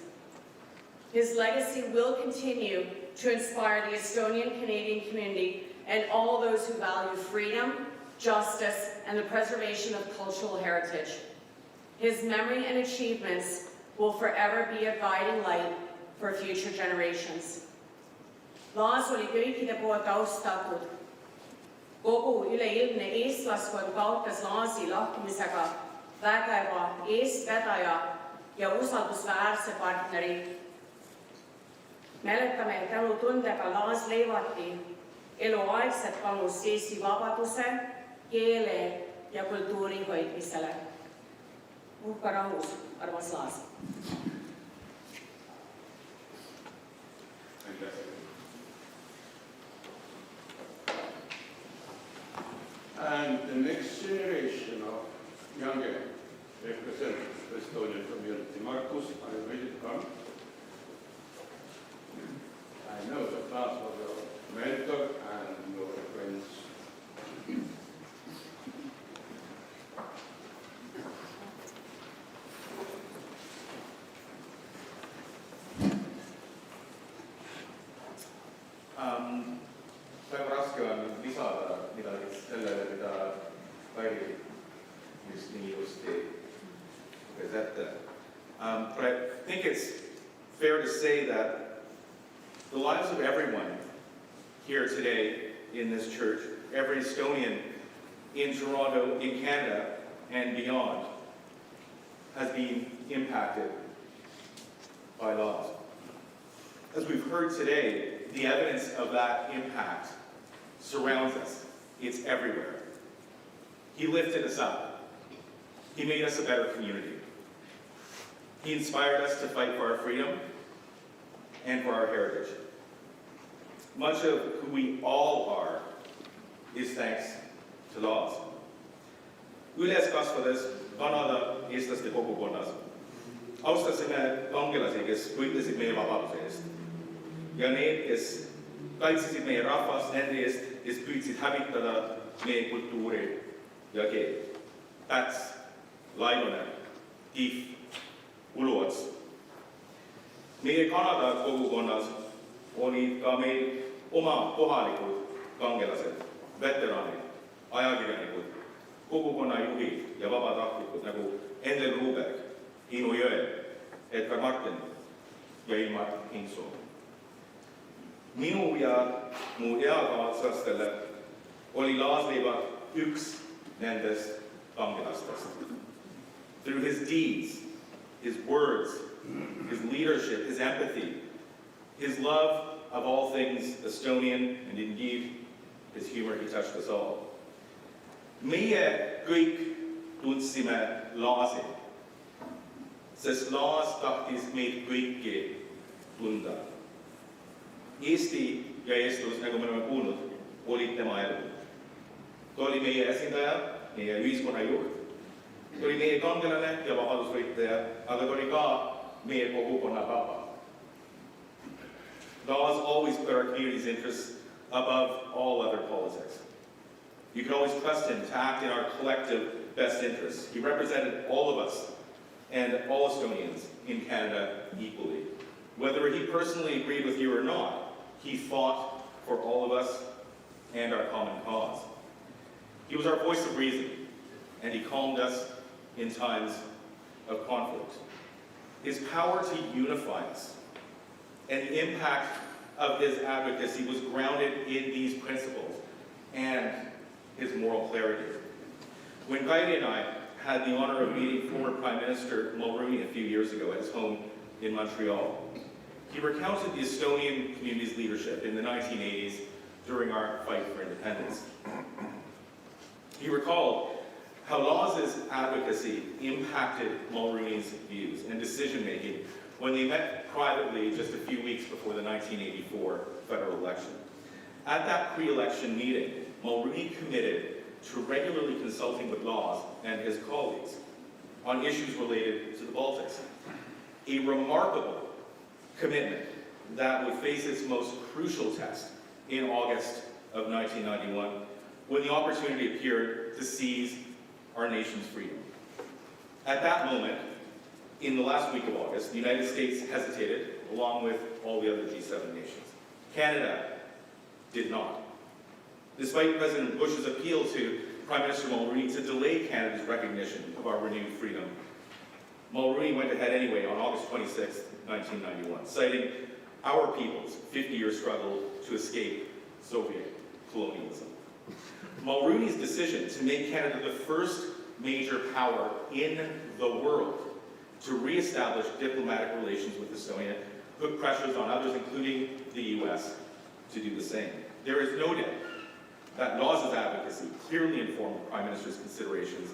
His legacy will continue to inspire the Estonian-Canadian community and all those who value freedom, justice, and the preservation of cultural heritage. His memory and achievements will forever be a guiding light for future generations. Laas oli kõikide poolt austatud. Kogu üleilmne eestlaskond kaotas Laasi lahkumisega vägeva eestvedaja ja usaldusväärse partneri. Mäletame tänutundega Laas Leivati eluaegset panust Eesti vabaduse, keele ja kultuuri hoidmisele. Uhka rahus, armas Laas. And the next generation of younger representatives of the Estonian community. Markus, are you ready to come? I know that Laas was your mentor and your friends. Väga raske on lisada midagi sellele, mida Kairi just nii ilusti luges ette. But I think it's fair to say that the lives of everyone here today in this church, every Estonian in Toronto, in Canada, and beyond, has been impacted by Laas. As we've heard today, the evidence of that impact surrounds us. It's everywhere. He lifted us up. He made us a better community. He inspired us to fight for our freedom and for our heritage. Much of who we all are is thanks to Laas. Üles kasvades vanada eestlaste kogukonnas austasime kangelasi, kes võitlesid meie vabaduse eest. Ja need, kes kaitsesid meie rahvast, nende eest, kes püüdsid hävitada meie kultuuri ja keelt. Päts, Laidonen, Tiif, Uluots. Meie Kanada kogukonnas olid ka meil oma kohalikud kangelased, veteranid, ajakirjanikud, kogukonna juhid ja vabatahtlikud nagu Endel Ruuberg, Inu Jõel, Edgar Martin ja Ilmar Hinsoo. Minu ja mu eakaaslastele oli Laas Leivati üks nendest kangelastest. Through his deeds, his words, his leadership, his empathy, his love of all things Estonian, and indeed his humor, he touched us all. Meie kõik tundsime Laasi, sest Laas tahtis meid kõiki tunda. Eesti ja eestlus, nagu me oleme kuulnud, olid tema elu. Ta oli meie esindaja, meie ühiskonna juht, ta oli meie kangelane ja vabadusvõitleja, aga ta oli ka meie kogukonna papa. Laas always put our community's interests above all other politics. You could always trust him to act in our collective best interests. He represented all of us and all Estonians in Canada equally. Whether he personally agreed with you or not, he fought for all of us and our common cause. He was our voice of reason, and he calmed us in times of conflict. His power to unify us and the impact of his advocacy was grounded in these principles and his moral clarity. When Peetri and I had the honor of meeting former Prime Minister Mulroney a few years ago at his home in Montreal, he recounted the Estonian community's leadership in the 1980s during our fight for independence. He recalled how Laas's advocacy impacted Mulroney's views and decision-making when they met privately just a few weeks before the 1984 federal election. At that pre-election meeting, Mulroney committed to regularly consulting with Laas and his colleagues on issues related to the Baltics. A remarkable commitment that would face its most crucial test in August of 1991, when the opportunity appeared to seize our nation's freedom. At that moment, in the last week of August, the United States hesitated, along with all the other G7 nations. Canada did not. Despite President Bush's appeal to Prime Minister Mulroney to delay Canada's recognition of our renewed freedom, Mulroney went ahead anyway on August 26, 1991, citing our people's 50-year struggle to escape Soviet colonialism. Mulroney's decision to make Canada the first major power in the world to re-establish diplomatic relations with Estonia put pressures on others, including the US, to do the same. There is no doubt that Laas's advocacy clearly informed the Prime Minister's considerations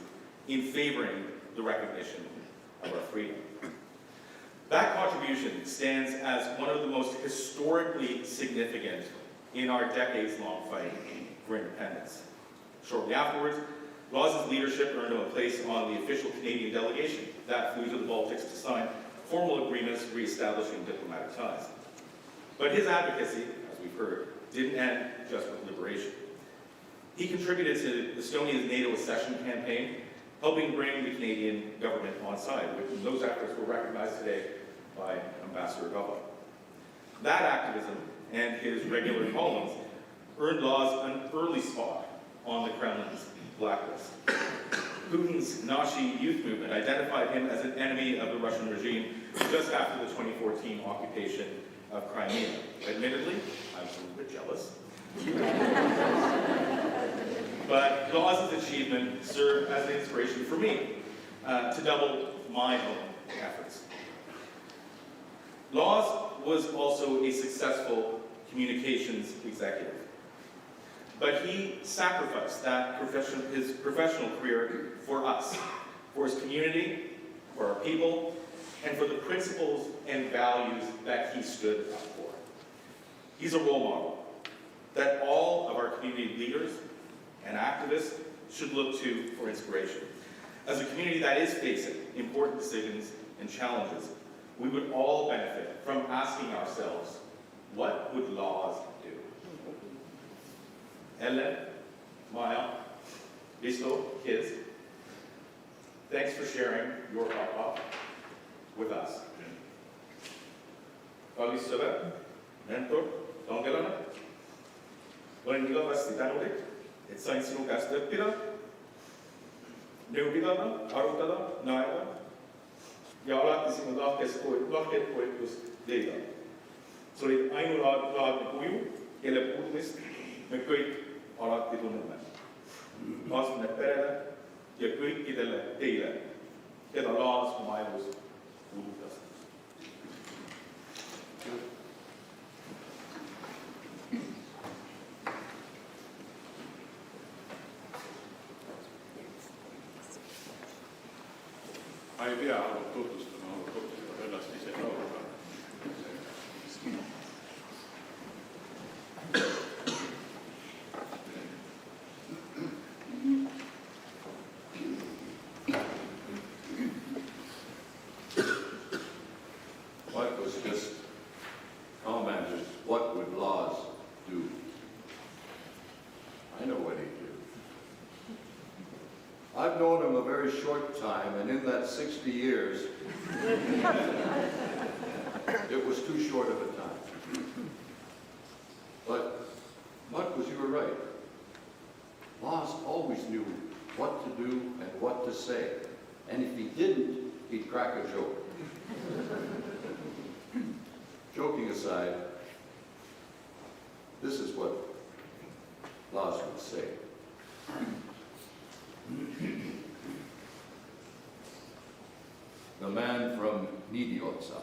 in favoring the recognition of our freedom. That contribution stands as one of the most historically significant in our decades-long fight for independence. Shortly afterwards, Laas's leadership earned him a place on the official Canadian delegation that flew to the Baltics to sign formal agreements re-establishing diplomatic ties. But his advocacy, as we've heard, didn't end just with liberation. He contributed to Estonia's NATO accession campaign, helping bring the Canadian government on side, and those efforts were recognized today by Ambassador Leivat. That activism and his regular columns earned Laas an early spot on the Kremlin's blacklist. Putin's Nazi youth movement identified him as an enemy of the Russian regime just after the 2014 occupation of Crimea. Admittedly, I was a little bit jealous. But Laas's achievement served as an inspiration for me to double my own efforts. Laas was also a successful communications executive, but he sacrificed his professional career for us, for his community, for our people, and for the principles and values that he stood up for. He's a role model that all of our community leaders and activists should look to for inspiration. As a community that is facing important decisions and challenges, we would all benefit from asking ourselves, what would Laas do? Ellen, Maya, Risto, kids, thanks for sharing your papa with us. Kallis sõber, mentor, kangelane, olen igavesti tänulik, et sain sinu käest õppida, nõu pidada, arutada, naerda ja alati sinu lahket toetust leida. Sa olid ainulaadne kuju, kelle puudumist me kõik alati tunneme. Kaasmine perele ja kõikidele teile, keda Laas oma elus puudutas. Ma ei pea tutvustama ennast ise ka. What was just commented, what would Laas do? I know what he'd do. I've known him a very short time, and in that 60 years, it was too short of a time. But, Marcus, you were right. Laas always knew what to do and what to say. And if he didn't, he'd crack a joke. Joking aside, this is what Laas would say. The man from Nidiotsa.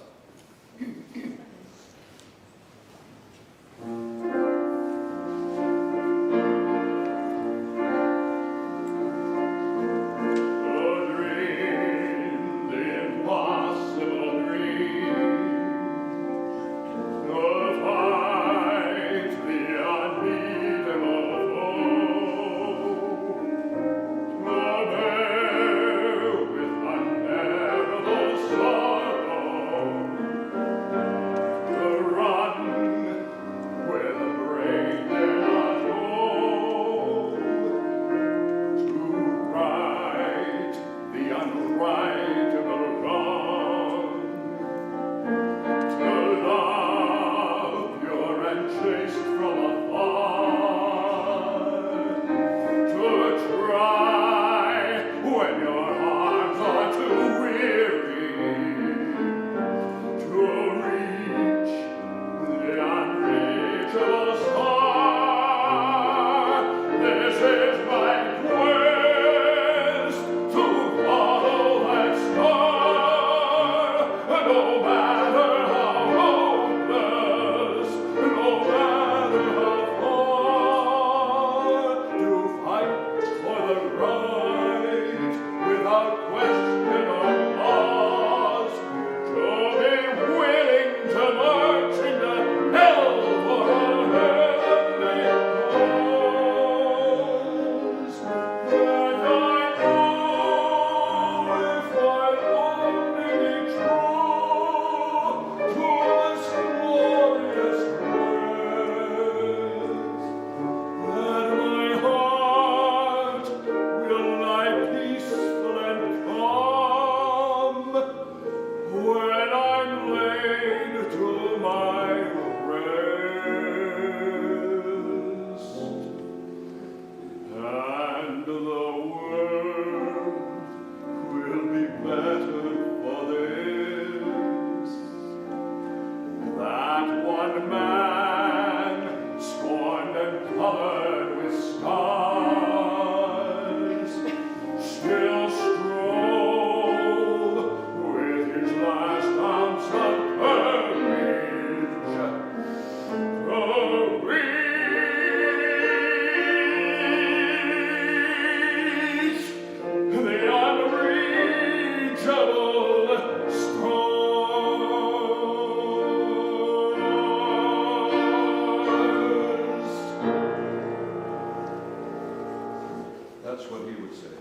That's what he would say.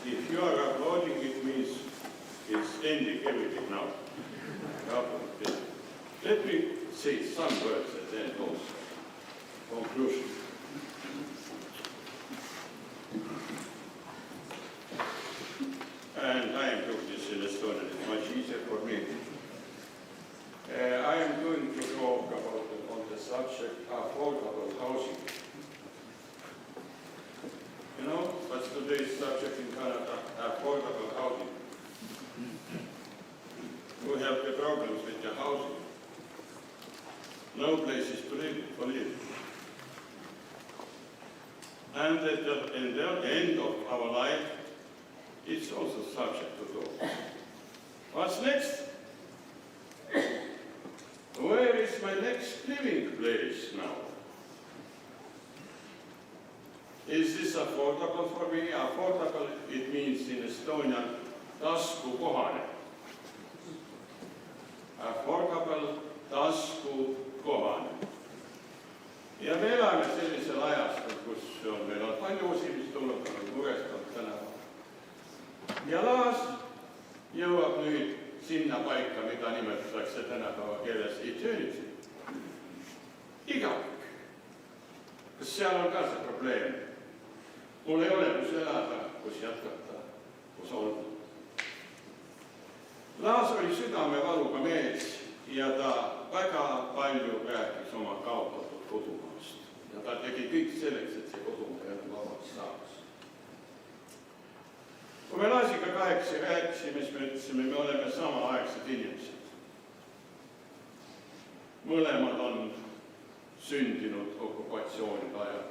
If you are applauding, it means it's ending everything now. Let me say some words and then also conclusion. And I am doing this in Estonian, it's much easier for me. I am going to talk about on the subject of affordable housing. You know, what's today's subject in Canada? Affordable housing. We have the problems with the housing. No places to live, for living. And at the end of our life, it's also subject to go. What's next? Where is my next living place now? Is this affordable for me? Affordable, it means in Estonian, taskukohane. Affordable, taskukohane. Ja me elame sellisel ajastul, kus meil on palju uusi, mis tuleb, on murestanud tänaval. Ja Laas jõuab nüüd sinna paika, mida nimetatakse tänapäeva keeles eternity. Igavik. Kas seal on ka see probleem? Mul ei ole kus elada, kus jätkata, kus olla. Laas oli südamevaluga mees ja ta väga palju rääkis oma kaotatud kodumaast. Ja ta tegi kõik selleks, et see kodumaa jälle vabaks saaks. Kui me Laasiga kahekesi rääkisime, siis me ütlesime, me oleme samaaegsed inimesed. Mõlemad on sündinud okupatsioonide ajal.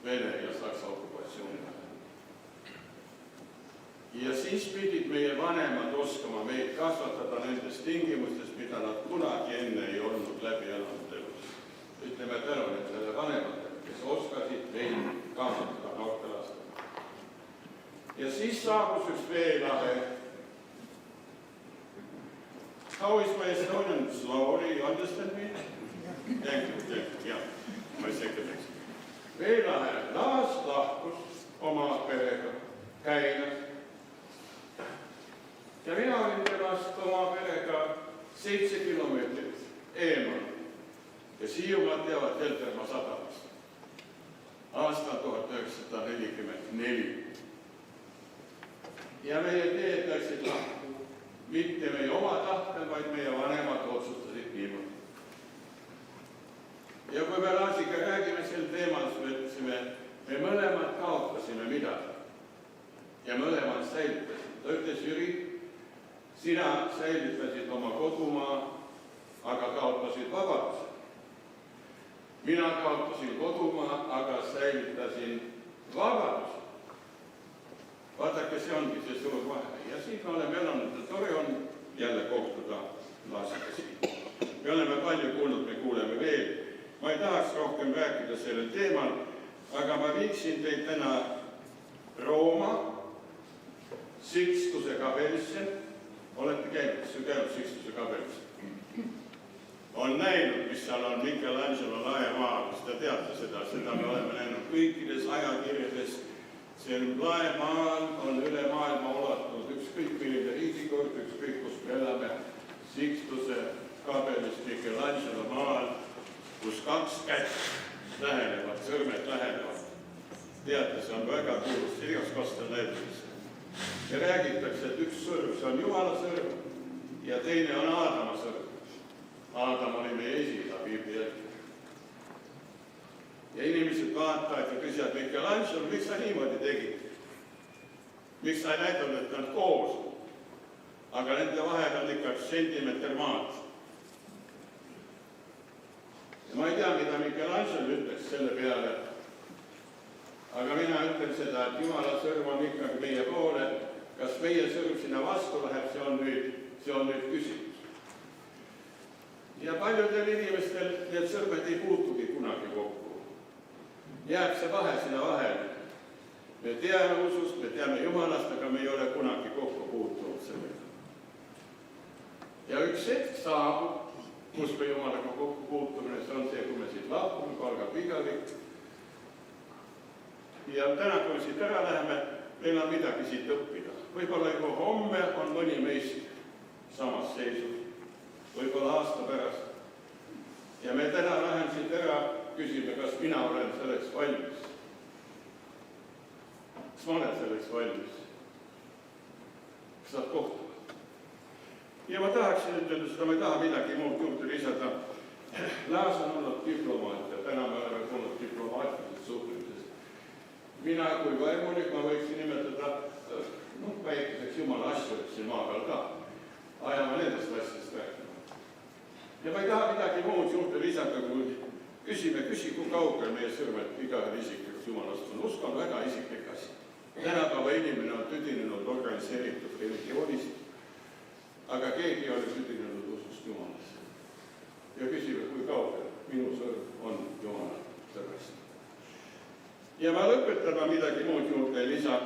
Vene ja Saksa okupatsioonide ajal. Ja siis pidid meie vanemad oskama meid kasvatada nendes tingimustes, mida nad kunagi enne ei olnud läbi elanud elus. Ütleme tänu nendele vanematele, kes oskasid meid kasvatada noorte lastele. Ja siis saabus üks veelahe. How is my Estonian slowly? You understand me? Thank you. Yeah, my second next. Veelahe Laas lahkus oma perega Käinas. Ja mina olin temast oma perega 7 kilomeetrit eemal ja Siiumaad teavad Heltermaa sadamast. Aastal 1944. Ja meie teed läksid lahku. Mitte meie oma tahtel, vaid meie vanemad otsustasid niimoodi. Ja kui me Laasiga räägime sel teemal, siis me ütlesime, me mõlemad kaotasime midagi. Ja mõlemad säilitasid. Ta ütles, Jüri, sina säilitasid oma kodumaa, aga kaotasid vabaduse. Mina kaotasin kodumaa, aga säilitasin vabaduse. Vaadake, see ongi see suur vahe. Ja siin me oleme elanud ja tore on jälle kohtuda Laasiga siin. Me oleme palju kuulnud, me kuuleme veel. Ma ei tahaks rohkem rääkida sellel teemal, aga ma viiksin teid täna Rooma Sixtuse kapellisse. Olete käinud Sixtuse kapellisse? On näinud, mis seal on Michelangelo laemaa, mis te teate seda me oleme näinud kõikides ajakirjades. Sel laemaal on üle maailma ulatunud ükskõik milline riigikord, ükskõik kus me elame, Sixtuse kapellis Michelangelo maal, kus 2 kätt lähenevad, sõrmed lähenevad. Teate, see on väga kuulus, igas kostel näiduses. Ja räägitakse, et üks sõrm, see on Jumala sõrm ja teine on Aadama sõrm. Aadam oli meie esida Piibli järgi. Ja inimesed vaatavad ja küsivad, Michelangelo, miks sa niimoodi tegid? Miks sa ei näidanud, et nad koos? Aga nende vahel on ikka sentimeeter maad. Ja ma ei tea, mida Michelangelo ütleks selle peale. Aga mina ütlen seda, et Jumala sõrm on ikkagi meie poole. Kas meie sõrm sinna vastu läheb, see on nüüd küsimus. Ja paljudel inimestel need sõrmed ei puutugi kunagi kokku. Jääb see vahe sinna vahele. Me teame usust, me teame Jumalast, aga me ei ole kunagi kokku puutunud sellega. Ja üks hetk saabub, kus me Jumalaga kokku puutumine, see on see, kui me siit lahkume, kui algab igavik. Ja täna, kui me siit ära läheme, meil on midagi siit õppida. Võib-olla juba homme on mõni meist samas seisus, võib-olla aasta pärast. Ja me täna lähen siit ära, küsime, kas mina olen selleks valmis. Kas ma olen selleks valmis? Kas nad kohtuvad? Ja ma tahaksin ütelda seda, ma ei taha midagi muud juurde lisada. Laas on olnud diplomaat ja täna me oleme tulnud diplomaatilisest suhtlemisest. Mina kui vaimulik ma võiksin nimetada väikeseks Jumala asjadeks siin maa peal ka. Ajame nendest asjadest rääkima. Ja ma ei taha midagi muud juurde lisada, kui küsime, kui kaugel meie sõrmed igahel isiklikult Jumalast on. Usk on väga isiklik asi. Tänapäeva inimene on tüdinenud organiseeritud religioonist, aga keegi ei ole tüdinenud usust Jumalast. Ja küsime, kui kaugel minu sõrm on Jumala sõrmest. Ja ma lõpetan, ma midagi muud juurde ei lisa.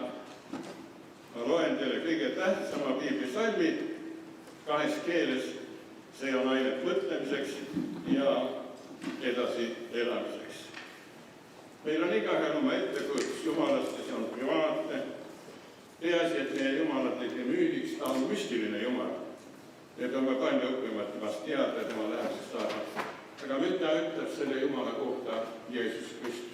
Ma loen teile kõige tähtsama Piibli salmi 2 keeles. See on ainult mõtlemiseks ja edasi elamiseks. Meil on igahel oma ettekujutus Jumalast ja see on privaatne. Peaasi, et meie Jumalat ei tee müüdiks, ta on müstiline Jumal. Me peame palju õppima temast teada ja tema lähemast saada. Aga mida ütleb selle Jumala kohta Jeesus Kristus?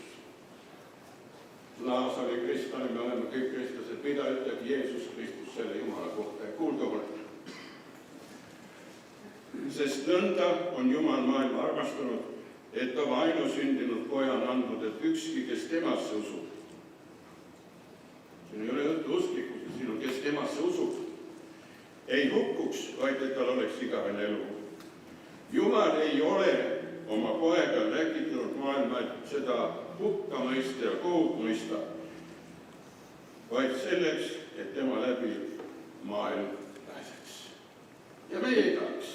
Laas oli kristlane, me oleme kõik kristlased. Mida ütleb Jeesus Kristus selle Jumala kohta? Kuulge mulle. Sest nõnda on Jumal maailma armastanud, et oma ainusündinud poja on andnud, et ükski, kes temasse usub. Siin ei ole juttu usklikkusest, siin on, kes temasse usub, ei hukkuks, vaid et tal oleks igavene elu. Jumal ei ole oma poega läkitanud maailma, et seda hukka mõista ja kohut mõista, vaid selleks, et tema läbi maailm pääseks. Ja meie ei tahaks.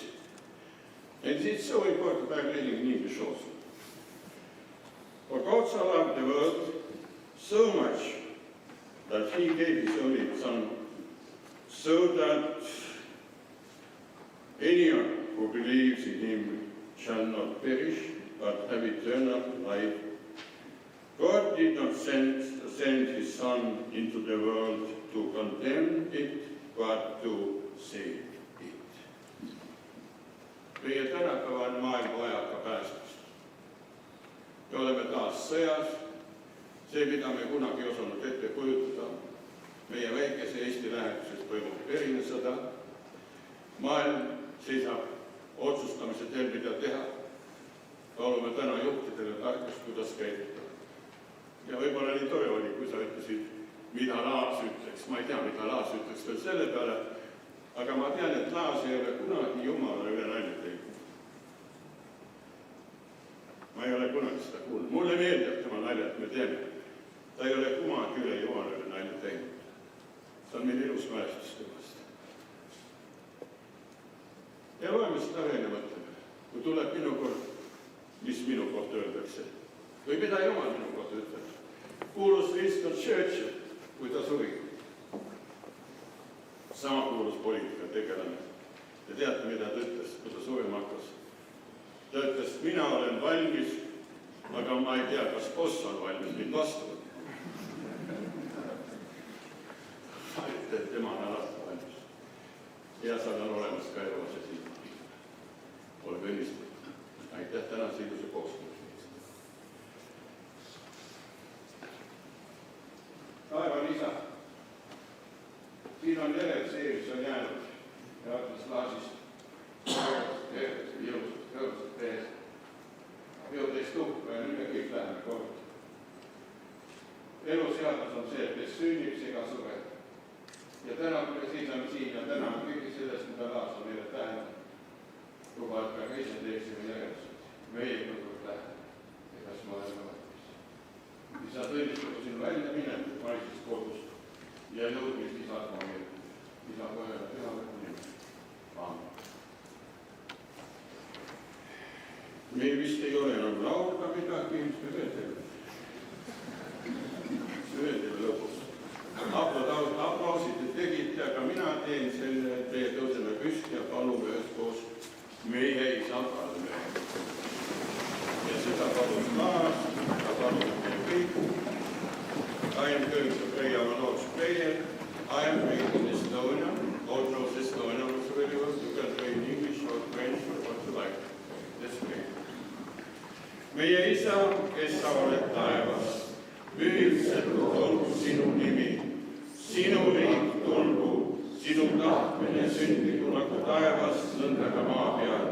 And it's so important I'm reading in English also. For God so loved the world so much that he gave his only son, so that anyone who believes in him shall not perish, but have eternal life. God did not send his son into the world to condemn it, but to save it. Meie tänapäeval maailma vajab ka päästmist. Me oleme taas sõjas, see, mida me kunagi ei osanud ette kujutada. Meie väikese Eesti läheduses toimub verine sõda. Maailm seisab otsustamise teel, mida teha. Palume täna juhtidele tarkust, kuidas käituda. Ja võib-olla nii tore oli, kui sa ütlesid, mida Laas ütleks. Ma ei tea, mida Laas ütleks veel selle peale, aga ma tean, et Laas ei ole kunagi Jumalale üle nalja teinud. Ma ei ole kunagi seda kuulnud. Mulle meeldib tema nalja, et me teeme. Ta ei ole kunagi üle Jumalale nalja teinud. See on meil ilus mälestus temast. Ja loeme seda veel ja mõtleme. Kui tuleb minu kord, mis minu kohta öeldakse. Või mida Jumal minu kohta ütleb. Kuulus Winston Churchill, kui ta suri. Sama kuulus poliitika tegelane. Ja teate, mida ta ütles, kui ta surima hakkas? Ta ütles, mina olen valmis, aga ma ei tea, kas boss on valmis mind vastu. Tema on alati valmis. Ja seal on olemas ka elus ja siin. Olge õnnistatud. Aitäh tänase iluse koostöös. Taevan isa. Siin on järel see, mis on jäänud. Ja ütles Laasist. Rõõmsat tehes. Peo teist tuhka ja nüüd me kõik läheme kord. Elu seadus on see, et kes sünnib, see ka sureb. Ja täna, kui me seisame siin ja täna on kõigi sellest, mida Laas on meile tähendanud. Luba, et ka ise teeksime järjest. Meie kõrgult läheme. Ja kas ma olen valmis? Isa tõendistagu sinu välja minenud maisest kodust ja jõudmist isad ma meil. Isa põhjale pühale kuni. Aamen. Meil vist ei ole enam laulda midagi, mis me veel teeme. Veel teeme lõpus. Aplausid te tegite, aga mina teen selle, teie tõuseme püsti ja palume üheskoos meie isapalme. Ja seda palus Laas, ja palume meil kõik. I am going to pray our Lord's Prayer. I am praying in Estonia. All knows Estonia was really well. You can pray in English or French or what you like. Let's pray. Meie isa, kes sa oled taevas, pühitsetud olgu sinu nimi. Sinu riik tulgu, sinu tahtmine sündigu nagu taevas, nõnda ka maa peal.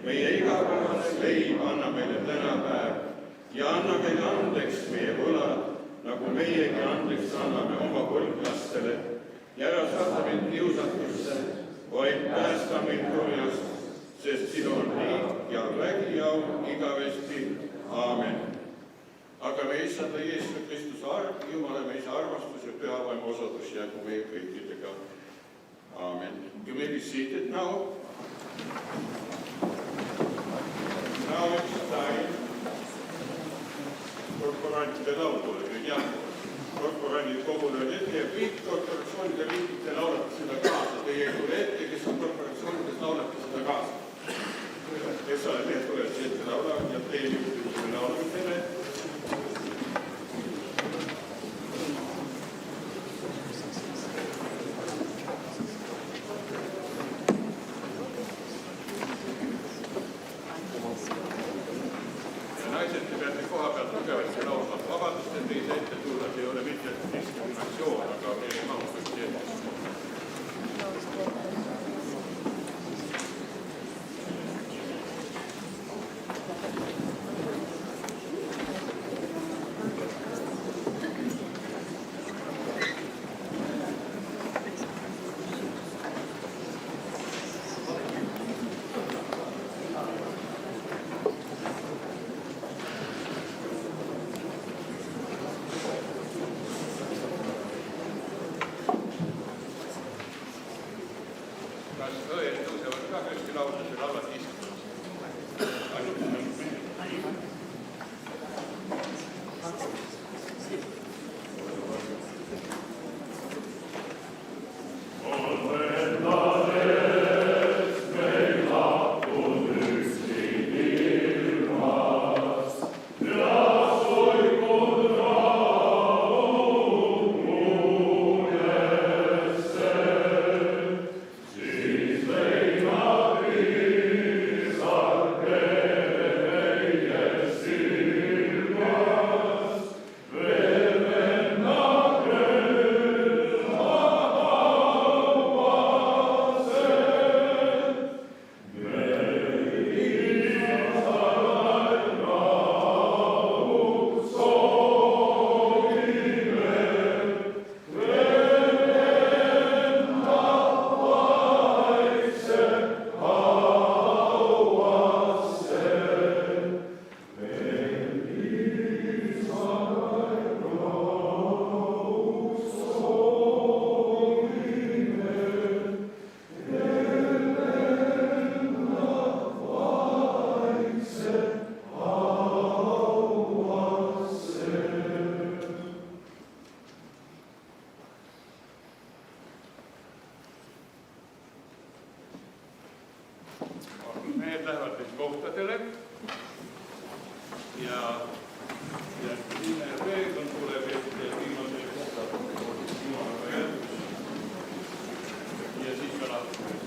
Meie igapäevane leib anna meile tänapäev ja anna meile andeks meie võlad, nagu meiegi andeks anname oma võlglastele. Ja ära saata mind kiusatusse, vaid päästa mind kurjast, sest sinu on riik ja vägi ja au igavesti. Aamen. Aga me issanda Jeesus Kristuse arv, Jumala meie isa armastus ja püha vaimu osadus jäägu meie kõikidega. Aamen. You may be seated now. Now it's time. Korporantide laulule nüüd jätkub. Korporandid kogunevad ette ja kõik korporatsioonide liikid te laulate seda kaasa. Teie ei tule ette, kes on korporatsioonides, laulate seda kaasa. Kes oled, need tuled ette laulavad ja teie juhtimisele laulamisele. Ja viimeinen Veikon tulee vielä viimeiselle kohtaan Jumalan järjestys. Ja sitten ratkaisu.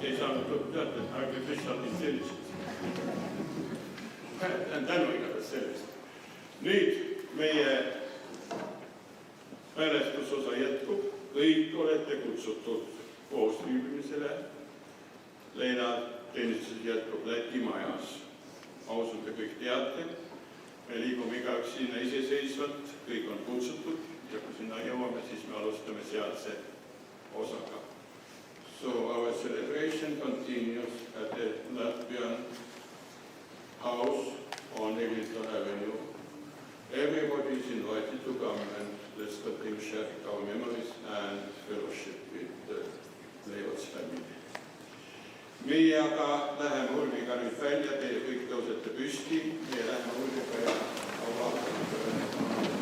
Ei saanut teada, artificial intelligence. Tänu igatahes sellest. Nüüd meie mälestusosa jätkub. Kõik olete kutsutud koos viibimisele. Leena teenistus jätkub Läti majas. Ausalt kõik teate. Me liigume igaüks sinna iseseisvalt. Kõik on kutsutud ja kui sinna jõuame, siis me alustame sealse osaga. celebration continues at the Latvian house on Eglinton Avenue. Everybody is invited to come and let's continue sharing our memories and fellowship with the Leivats family. Meie aga läheme Ulmiga nüüd välja, teie kõik tõusete püsti, meie läheme Ulmiga ja avaldame.